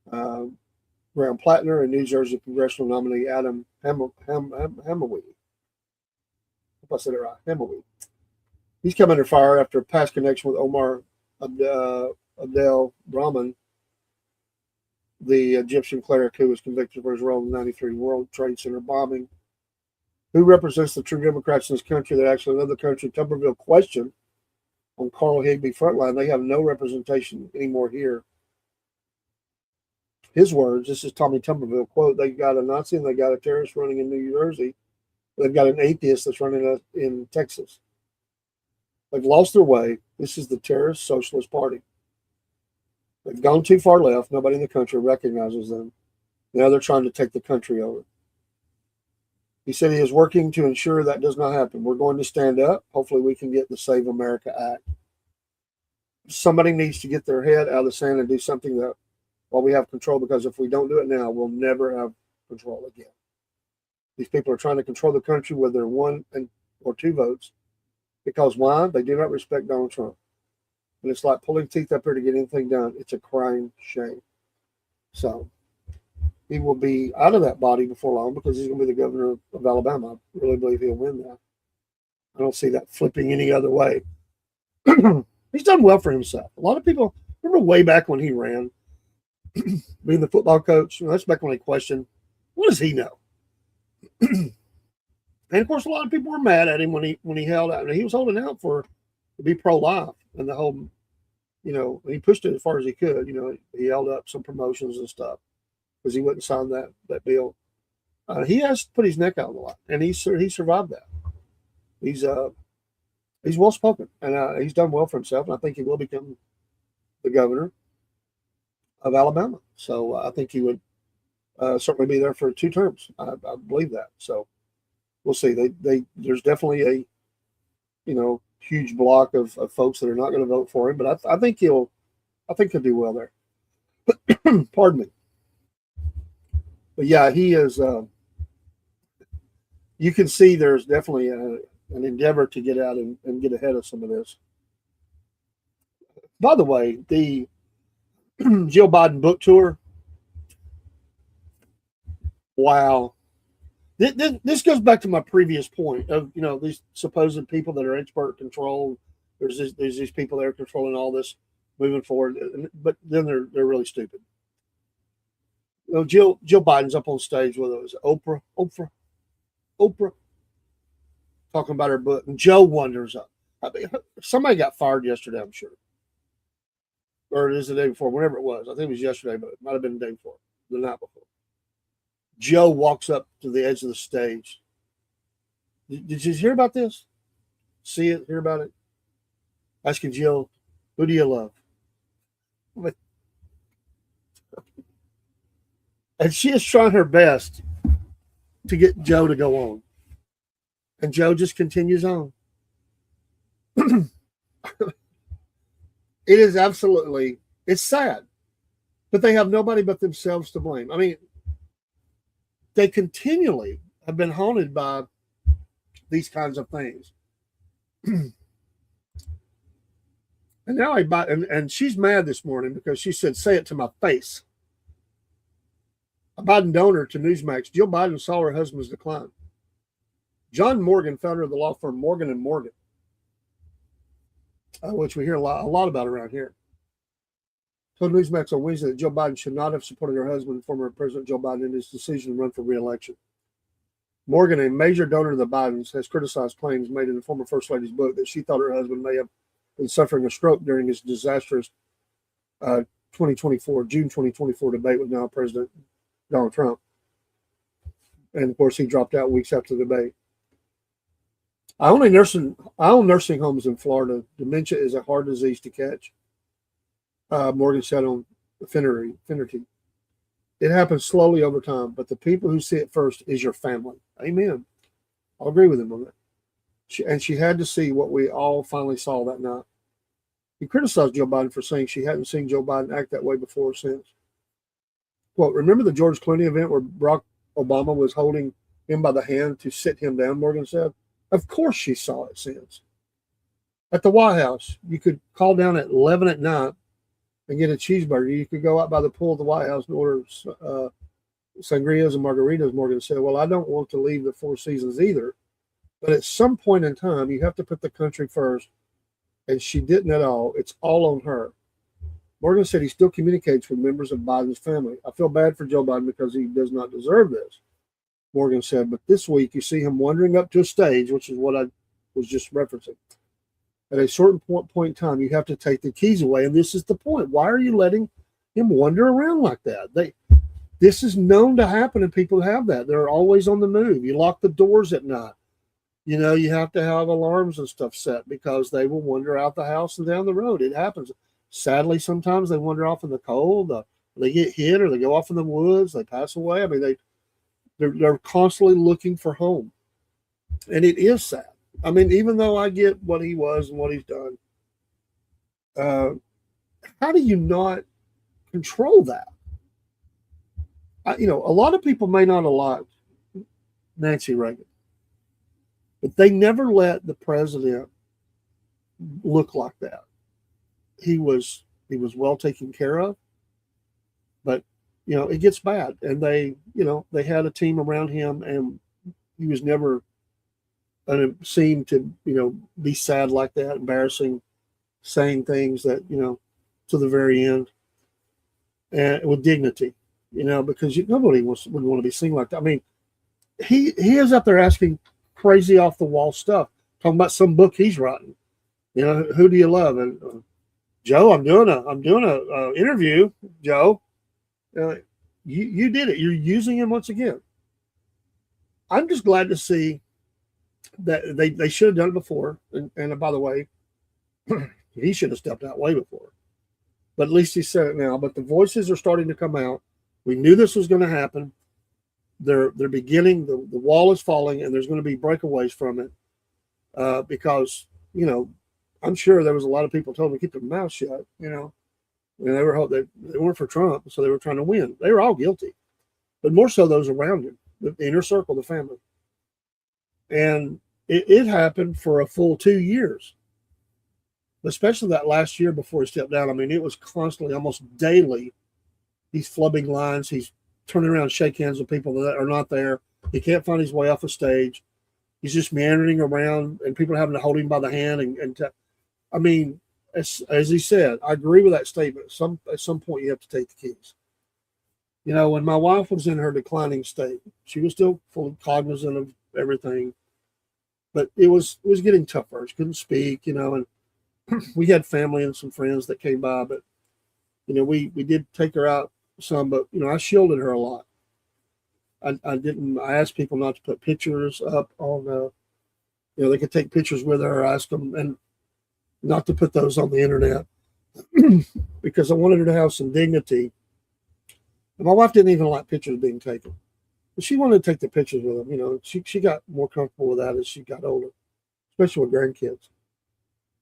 Graham Plattner and New Jersey congressional nominee Adam Hamawee. Hope I said it right. Hamawee. He's come under fire after a past connection with Omar Abdel Rahman, the Egyptian cleric who was convicted for his role in the 93 World Trade Center bombing. Who represents the true Democrats in this country that actually love the country? Tuberville questioned on Carl Higbee Frontline. They have no representation anymore here. His words, this is Tommy Tuberville, quote, they got a Nazi and they got a terrorist running in New Jersey. They've got an atheist that's running in Texas. They've lost their way. This is the terrorist socialist party. They've gone too far left. Nobody in the country recognizes them. Now they're trying to take the country over. He said he is working to ensure that does not happen. We're going to stand up. Hopefully we can get the Save America Act. Somebody needs to get their head out of the sand and do something that while we have control, because if we don't do it now, we'll never have control again. These people are trying to control the country with their or two votes. Because why? They do not respect Donald Trump. And it's like pulling teeth up here to get anything done. It's a crying shame. So he will be out of that body before long because he's going to be the governor of Alabama. I really believe he'll win that. I don't see that flipping any other way. He's done well for himself. A lot of people remember way back when he ran, being the football coach. That's back when they questioned, what does he know? And of course, a lot of people were mad at him when he held out. And he was holding out to be pro-life, and the whole, he pushed it as far as he could. He held up some promotions and stuff because he wouldn't sign that bill. He has put his neck out a lot, and he survived that. He's well spoken, and he's done well for himself. And I think he will become the governor of Alabama. So I think he would certainly be there for 2 terms. I believe that. So we'll see. There's definitely a huge block of folks that are not going to vote for him, but I think he'll do well there. Pardon me. But yeah, he is. You can see there's definitely an endeavor to get out and get ahead of some of this. By the way, the Jill Biden book tour. Wow. This goes back to my previous point of, these supposed people that are expert control. There's these people that are controlling all this moving forward, but then they're really stupid. Jill Biden's up on stage with us, Oprah, talking about her book, and Joe wonders up. Somebody got fired yesterday, I'm sure, or it is the day before, whenever it was. I think it was yesterday, but it might have been the day before, the night before. Joe walks up to the edge of the stage. Did you hear about this? See it? Hear about it? Asking Jill, who do you love? And she is trying her best to get Joe to go on. And Joe just continues on. It is absolutely, it's sad. But they have nobody but themselves to blame. I mean, they continually have been haunted by these kinds of things. And now and she's mad this morning because she said, say it to my face. A Biden donor to Newsmax, Jill Biden saw her husband's decline. John Morgan, founder of the law firm Morgan & Morgan, which we hear a lot about around here, told Newsmax on Wednesday that Joe Biden should not have supported her husband, former President Joe Biden, in his decision to run for re-election. Morgan, a major donor to the Bidens, has criticized claims made in the former First Lady's book that she thought her husband may have been suffering a stroke during his disastrous June 2024 debate with now President Donald Trump. And of course, he dropped out weeks after the debate. I own nursing homes in Florida. Dementia is a hard disease to catch. Morgan said on Finnerty. It happens slowly over time, but the people who see it first is your family. Amen. I'll agree with him on that. She had to see what we all finally saw that night. He criticized Joe Biden for saying she hadn't seen Joe Biden act that way before or since. Quote, remember the George Clooney event where Barack Obama was holding him by the hand to sit him down, Morgan said. Of course she saw it since. At the White House, you could call down at 11 at night and get a cheeseburger. You could go out by the pool of the White House and order sangrias and margaritas, Morgan said. Well, I don't want to leave the Four Seasons either, but at some point in time, you have to put the country first, and she didn't at all. It's all on her. Morgan said he still communicates with members of Biden's family. I feel bad for Joe Biden because he does not deserve this, Morgan said. But this week, you see him wandering up to a stage, which is what I was just referencing. At a certain point in time, you have to take the keys away. And this is the point. Why are you letting him wander around like that? This is known to happen, and people have that. They're always on the move. You lock the doors at night. You have to have alarms and stuff set because they will wander out the house and down the road. It happens. Sadly, sometimes they wander off in the cold. They get hit or they go off in the woods. They pass away. I mean, they're constantly looking for home. And it is sad. I mean, even though I get what he was and what he's done, how do you not control that? A lot of people may not have liked Nancy Reagan, but they never let the president look like that. He was well taken care of, but it gets bad, and they had a team around him, and he was never seen to be sad like that, embarrassing, saying things that to the very end, and with dignity, because nobody would want to be seen like that. I mean, he is up there asking crazy off the wall stuff, talking about some book he's writing. Who do you love? And Joe, I'm doing a interview. Joe, you did it. You're using him once again. I'm just glad to see that they should have done it before. And by the way, he should have stepped out way before. But at least he said it now. But the voices are starting to come out. We knew this was going to happen. They're beginning. The wall is falling, and there's going to be breakaways from it because I'm sure there was a lot of people told them to keep their mouth shut. And they weren't for Trump, so they were trying to win. They were all guilty, but more so those around him, the inner circle, the family. And it happened for a full 2 years, especially that last year before he stepped down. I mean, it was constantly, almost daily, he's flubbing lines. He's turning around and shake hands with people that are not there. He can't find his way off a stage. He's just meandering around, and people are having to hold him by the hand. I mean, as he said, I agree with that statement. At some point, you have to take the keys. When my wife was in her declining state, she was still fully cognizant of everything, but it was getting tougher. She couldn't speak, and we had family and some friends that came by, but we did take her out some, but I shielded her a lot. I asked people not to put pictures up on they could take pictures with her. I asked them and not to put those on the internet because I wanted her to have some dignity. And my wife didn't even like pictures being taken, but she wanted to take the pictures with them. She got more comfortable with that as she got older, especially with grandkids.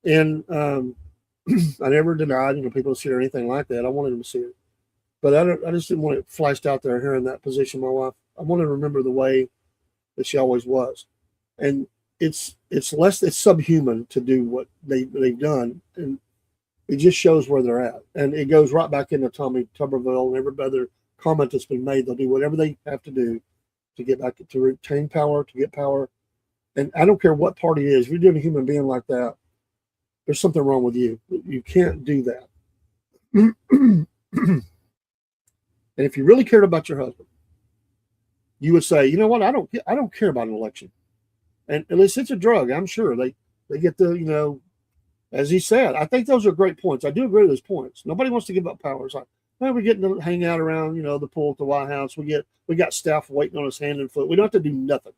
And I never denied, people to see her or anything like that. I wanted them to see it, but I just didn't want it flashed out there, her in that position. My wife, I wanted to remember the way that she always was, and it's subhuman to do what they've done, and it just shows where they're at, and it goes right back into Tommy Tuberville and every other comment that's been made. They'll do whatever they have to do to get back to retain power, to get power, and I don't care what party it is. If you're doing a human being like that, there's something wrong with you. You can't do that. And if you really cared about your husband, you would say, you know what, I don't care about an election. And at least it's a drug. I'm sure they get the, as he said, I think those are great points. I do agree with those points. Nobody wants to give up power. It's like, well, we're getting to hang out around, the pool at the White House. We got staff waiting on us hand and foot. We don't have to do nothing.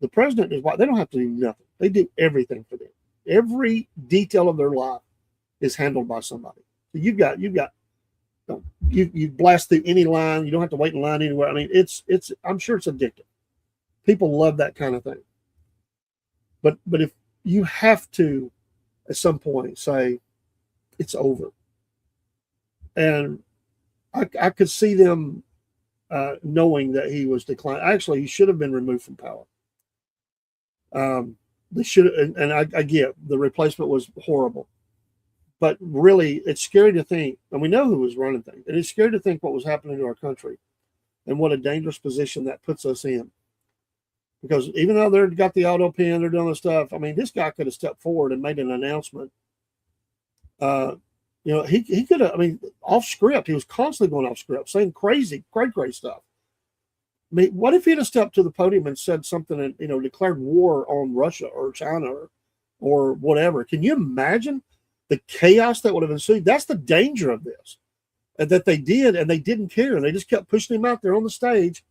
The president is they don't have to do nothing. They do everything for them. Every detail of their life is handled by somebody. So you blast through any line. You don't have to wait in line anywhere. I mean, I'm sure it's addictive. People love that kind of thing. But if you have to, at some point, say it's over, and I could see them knowing that he was declining. Actually, he should have been removed from power. They should, and I get the replacement was horrible, but really, it's scary to think, and we know who was running things, and it's scary to think what was happening to our country, and what a dangerous position that puts us in. Because even though they've got the auto pen, they're doing the stuff. I mean, this guy could have stepped forward and made an announcement. He could have. I mean, off script. He was constantly going off script, saying crazy stuff. I mean, what if he'd have stepped to the podium and said something and declared war on Russia or China or whatever? Can you imagine the chaos that would have ensued? That's the danger of this, and that they did, and they didn't care. They just kept pushing him out there on the stage.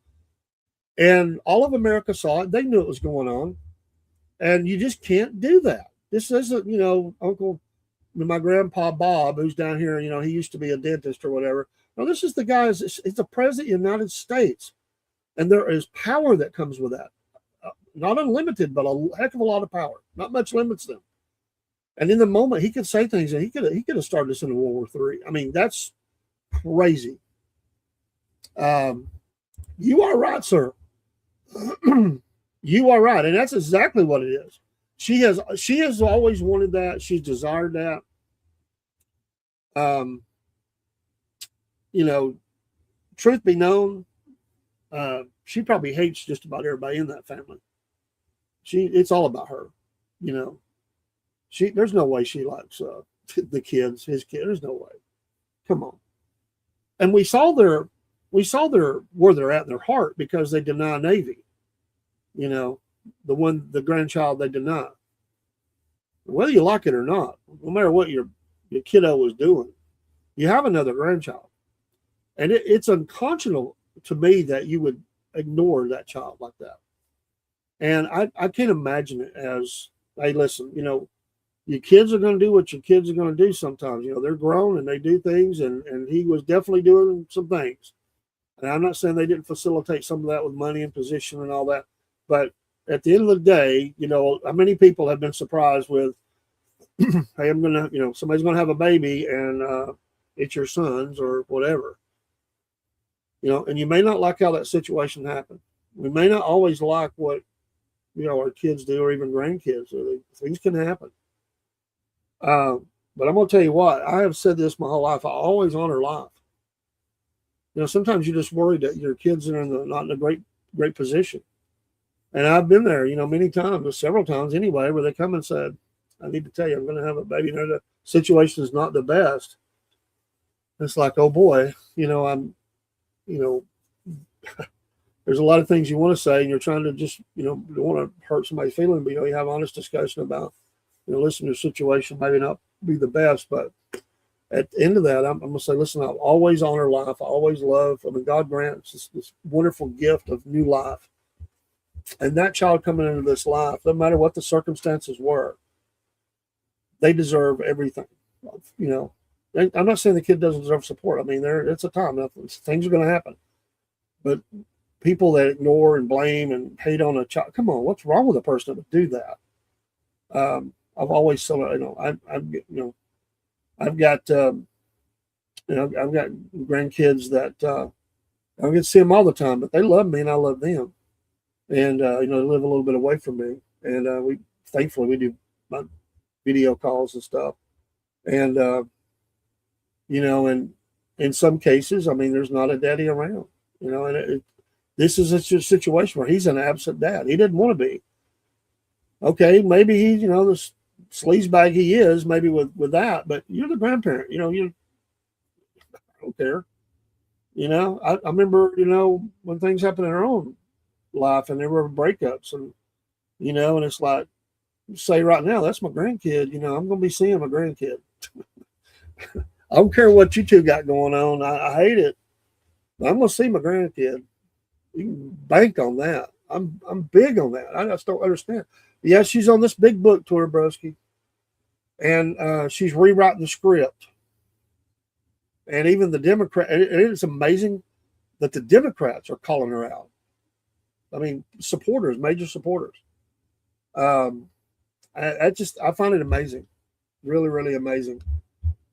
And all of America saw it. They knew it was going on. And you just can't do that. This isn't, my grandpa Bob, who's down here, he used to be a dentist or whatever. No, this is the guy, it's the president of the United States. And there is power that comes with that. Not unlimited, but a heck of a lot of power. Not much limits them. And in the moment, he could say things, and he could have started us into World War III. I mean, that's crazy. You are right, sir. You are right, and that's exactly what it is. She has always wanted that. She's desired that. Um, you know, truth be known, she probably hates just about everybody in that family. It's all about her. You know, there's no way she likes the kids, his kids. There's no way. Come on. And we saw their where they're at in their heart because they deny Navy. You know, the grandchild they deny. Whether you like it or not, no matter what your kiddo was doing, you have another grandchild, and it's unconscionable to me that you would ignore that child like that. And I can't imagine it as, hey, listen, your kids are going to do what your kids are going to do sometimes. They're grown and they do things, and he was definitely doing some things. And I'm not saying they didn't facilitate some of that with money and position and all that, but at the end of the day, how many people have been surprised with, hey, I'm gonna, somebody's gonna have a baby and it's your son's or whatever, and you may not like how that situation happened. We may not always like what our kids do or even grandkids. Things can happen. But I'm gonna tell you what, I have said this my whole life. I always honor life. Sometimes you're just worried that your kids are not in a great position. And I've been there, many times, several times anyway, where they come and said, I need to tell you, I'm going to have a baby. The situation is not the best. It's like, oh boy, there's a lot of things you want to say, and you're trying to just, don't want to hurt somebody's feeling, but, you have honest discussion about, listen, your situation maybe not be the best, but at the end of that, I'm going to say, listen, I'll always honor life. I always love, God grants this wonderful gift of new life. And that child coming into this life, no matter what the circumstances were, they deserve everything. I'm not saying the kid doesn't deserve support. I mean, it's a time. Things are going to happen. But people that ignore and blame and hate on a child, come on, what's wrong with a person that would do that? I've always said, I've got grandkids that I don't get to see them all the time, but they love me and I love them. And they live a little bit away from me, and we thankfully we do video calls and stuff. And and in some cases, I mean, there's not a daddy around. And this is a situation where he's an absent dad. He didn't want to be. Okay, maybe he's the sleazebag he is, maybe with that, but you're the grandparent. You don't care. I remember when things happen in our own life and there were breakups, and and it's like, say right now, that's my grandkid. I'm gonna be seeing my grandkid. I don't care what you two got going on. I hate it, but I'm gonna see my grandkid. You can bank on that. I'm big on that. I just don't understand. Yeah, she's on this big book tour, broski, and she's rewriting the script. And even the Democrat, it's amazing that the Democrats are calling her out. I mean, supporters, major supporters. I find it amazing, really, really amazing.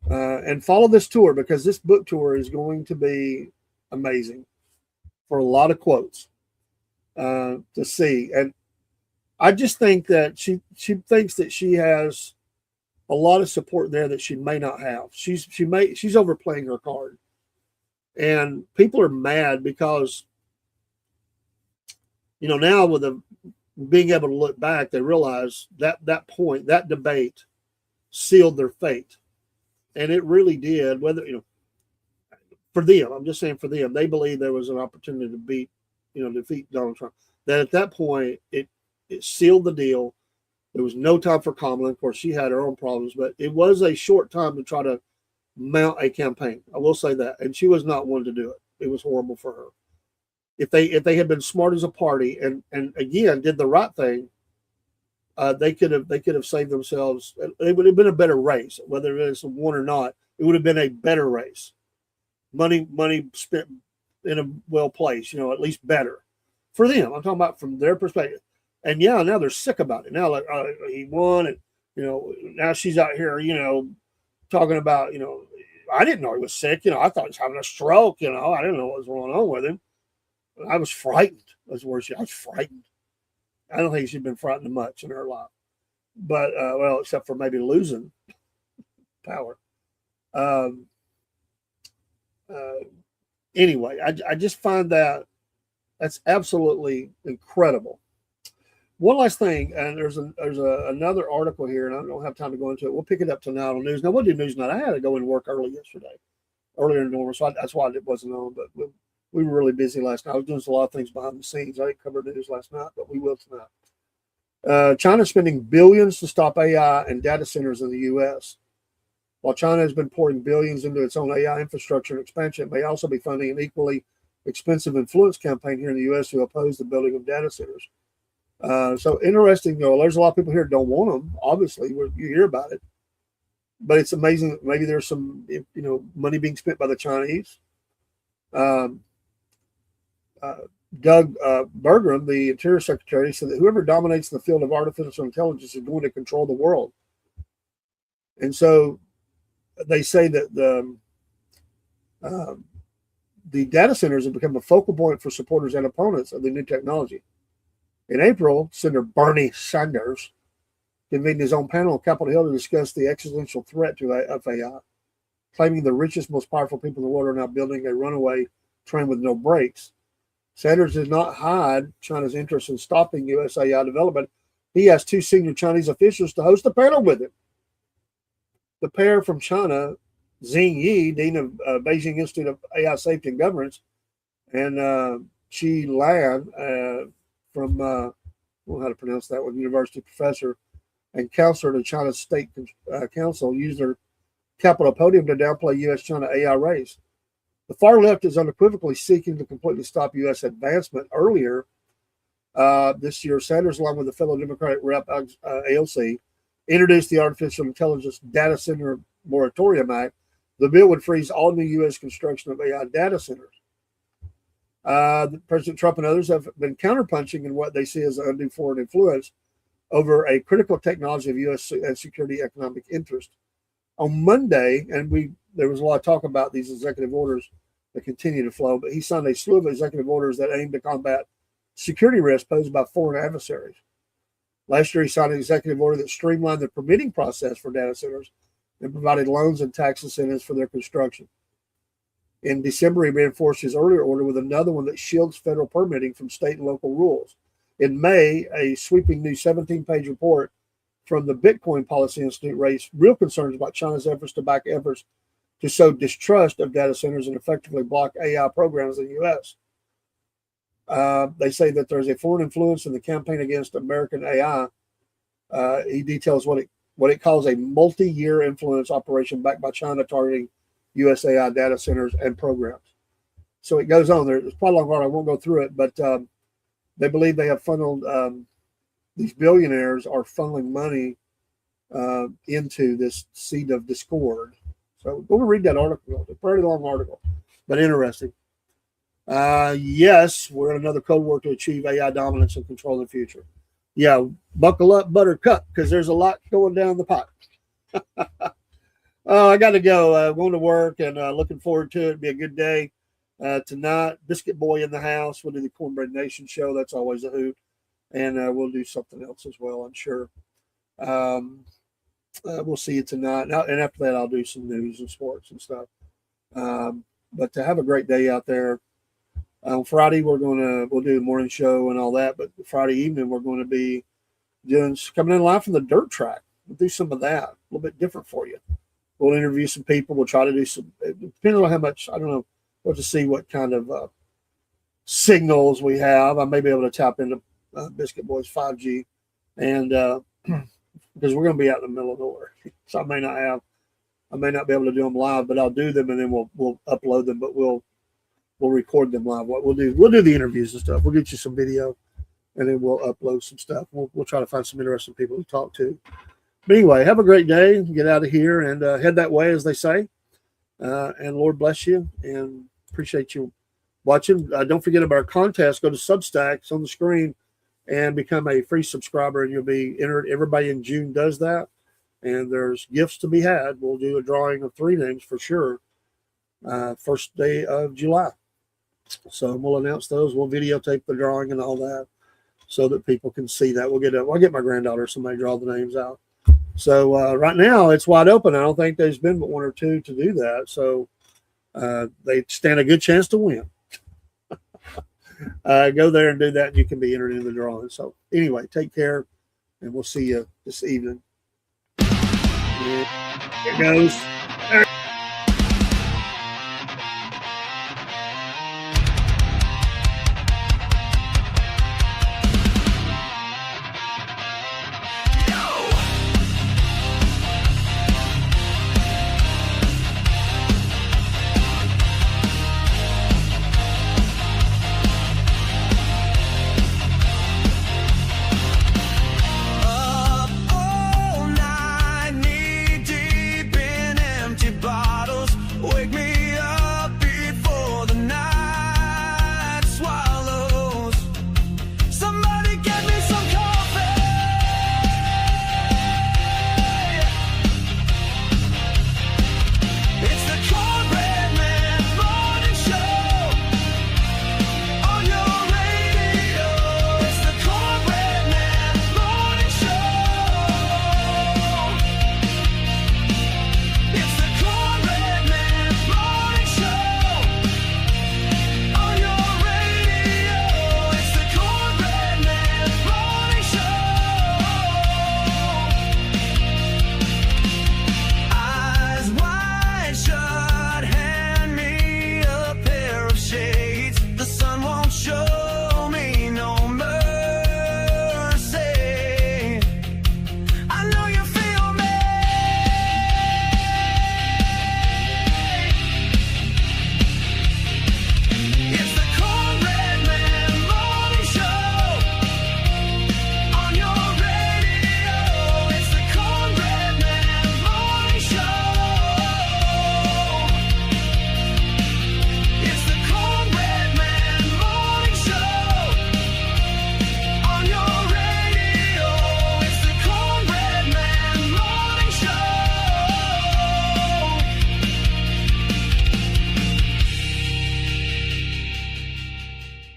And follow this tour, because this book tour is going to be amazing for a lot of quotes to see. And I just think that she thinks that she has a lot of support there that she may not have. She's overplaying her card, and people are mad because now with them being able to look back, they realize that point, that debate sealed their fate. And it really did. Whether, for them, I'm just saying for them, they believe there was an opportunity to defeat Donald Trump. That at that point, it sealed the deal. There was no time for Kamala. Of course, she had her own problems, but it was a short time to try to mount a campaign. I will say that. And she was not one to do it. It was horrible for her. If they had been smart as a party and again did the right thing, they could have saved themselves. It would have been a better race, whether it was won or not. It would have been a better race. Money spent in a well place, at least better for them. I'm talking about from their perspective. And yeah, now they're sick about it. Now, like, he won, and now she's out here, talking about, I didn't know he was sick. I thought he was having a stroke. I didn't know what was going on with him. I was frightened. That's the word. I was frightened. I don't think she'd been frightened much in her life, but well, except for maybe losing power. Um, uh, anyway, I just find that's absolutely incredible. One last thing, and another article here, and I don't have time to go into it. We'll pick it up tonight on news. Now we'll do news tonight. I had to go and work early yesterday, earlier than normal, so that's why it wasn't on. But we were really busy last night. I was doing a lot of things behind the scenes. I didn't cover news last night, but we will tonight. China's spending billions to stop AI and data centers in the U.S. While China has been pouring billions into its own AI infrastructure and expansion, it may also be funding an equally expensive influence campaign here in the U.S. to oppose the building of data centers. So interesting, there's a lot of people here that don't want them. Obviously, you hear about it, but it's amazing that maybe there's some, money being spent by the Chinese. Doug Burgum, the Interior Secretary, said that whoever dominates the field of artificial intelligence is going to control the world. And so they say that the data centers have become a focal point for supporters and opponents of the new technology. In April, Senator Bernie Sanders convened his own panel on Capitol Hill to discuss the existential threat to AI, claiming the richest, most powerful people in the world are now building a runaway train with no brakes. Sanders did not hide China's interest in stopping U.S. AI development. He asked two senior Chinese officials to host a panel with him. The pair from China, Xing Yi, dean of Beijing Institute of AI Safety and Governance, and Qi Lan, from, I don't know how to pronounce that one, university professor and counselor to China's State Council, used their Capitol podium to downplay U.S.-China AI race. The far left is unequivocally seeking to completely stop U.S. advancement. Earlier this year, Sanders, along with the fellow Democratic rep AOC, introduced the Artificial Intelligence Data Center Moratorium Act. The bill would freeze all new U.S. construction of AI data centers. President Trump and others have been counterpunching in what they see as undue foreign influence over a critical technology of U.S. security economic interest. On Monday, and there was a lot of talk about these executive orders that continue to flow, but he signed a slew of executive orders that aim to combat security risks posed by foreign adversaries. Last year, he signed an executive order that streamlined the permitting process for data centers and provided loans and tax incentives for their construction. In December, he reinforced his earlier order with another one that shields federal permitting from state and local rules. In May, a sweeping new 17-page report from the Bitcoin Policy Institute raised real concerns about China's efforts to back efforts to sow distrust of data centers and effectively block AI programs in the U.S. They say that there's a foreign influence in the campaign against American AI. He details what it calls a multi-year influence operation backed by China targeting U.S. AI data centers and programs. So it goes on there. It's quite a long article. I won't go through it, but they believe they have funneled, these billionaires are funneling money into this seed of discord. So go and read that article. It's a pretty long article, but interesting. Yes, we're in another Cold War to achieve AI dominance and control in the future. Yeah, buckle up, Buttercup, because there's a lot going down the pipe. I got to go. Going to work and looking forward to it. It'll be a good day. Tonight, Biscuit Boy in the house. We'll do the Cornbread Nation show. That's always a hoot. And we'll do something else as well, I'm sure. We'll see you tonight. And after that, I'll do some news and sports and stuff. But to have a great day out there. On Friday, we'll do the morning show and all that. But Friday evening, we're going to be coming in live from the dirt track. We'll do some of that. A little bit different for you. We'll interview some people. We'll try to do some, depending on how much, I don't know, we'll just see what kind of signals we have. I may be able to tap into Biscuit Boy's 5G, and because we're going to be out in the middle of nowhere, so I may not be able to do them live, but I'll do them, and then we'll upload them. But we'll record them live. What we'll do the interviews and stuff. We'll get you some video, and then we'll upload some stuff. We'll try to find some interesting people to talk to. But anyway, have a great day. Get out of here and head that way, as they say. And Lord bless you, and appreciate you watching. Don't forget about our contest. Go to Substack. It's on the screen, and become a free subscriber, and you'll be entered. Everybody in June does that, and there's gifts to be had. We'll do a drawing of 3 names for sure. First day of July. So we'll announce those. We'll videotape the drawing and all that, so that people can see that. I'll get my granddaughter, somebody draw the names out. So right now it's wide open. I don't think there's been but one or two to do that. So they stand a good chance to win. Go there and do that, and you can be entered in the drawing. So anyway, take care, and we'll see you this evening. Here goes.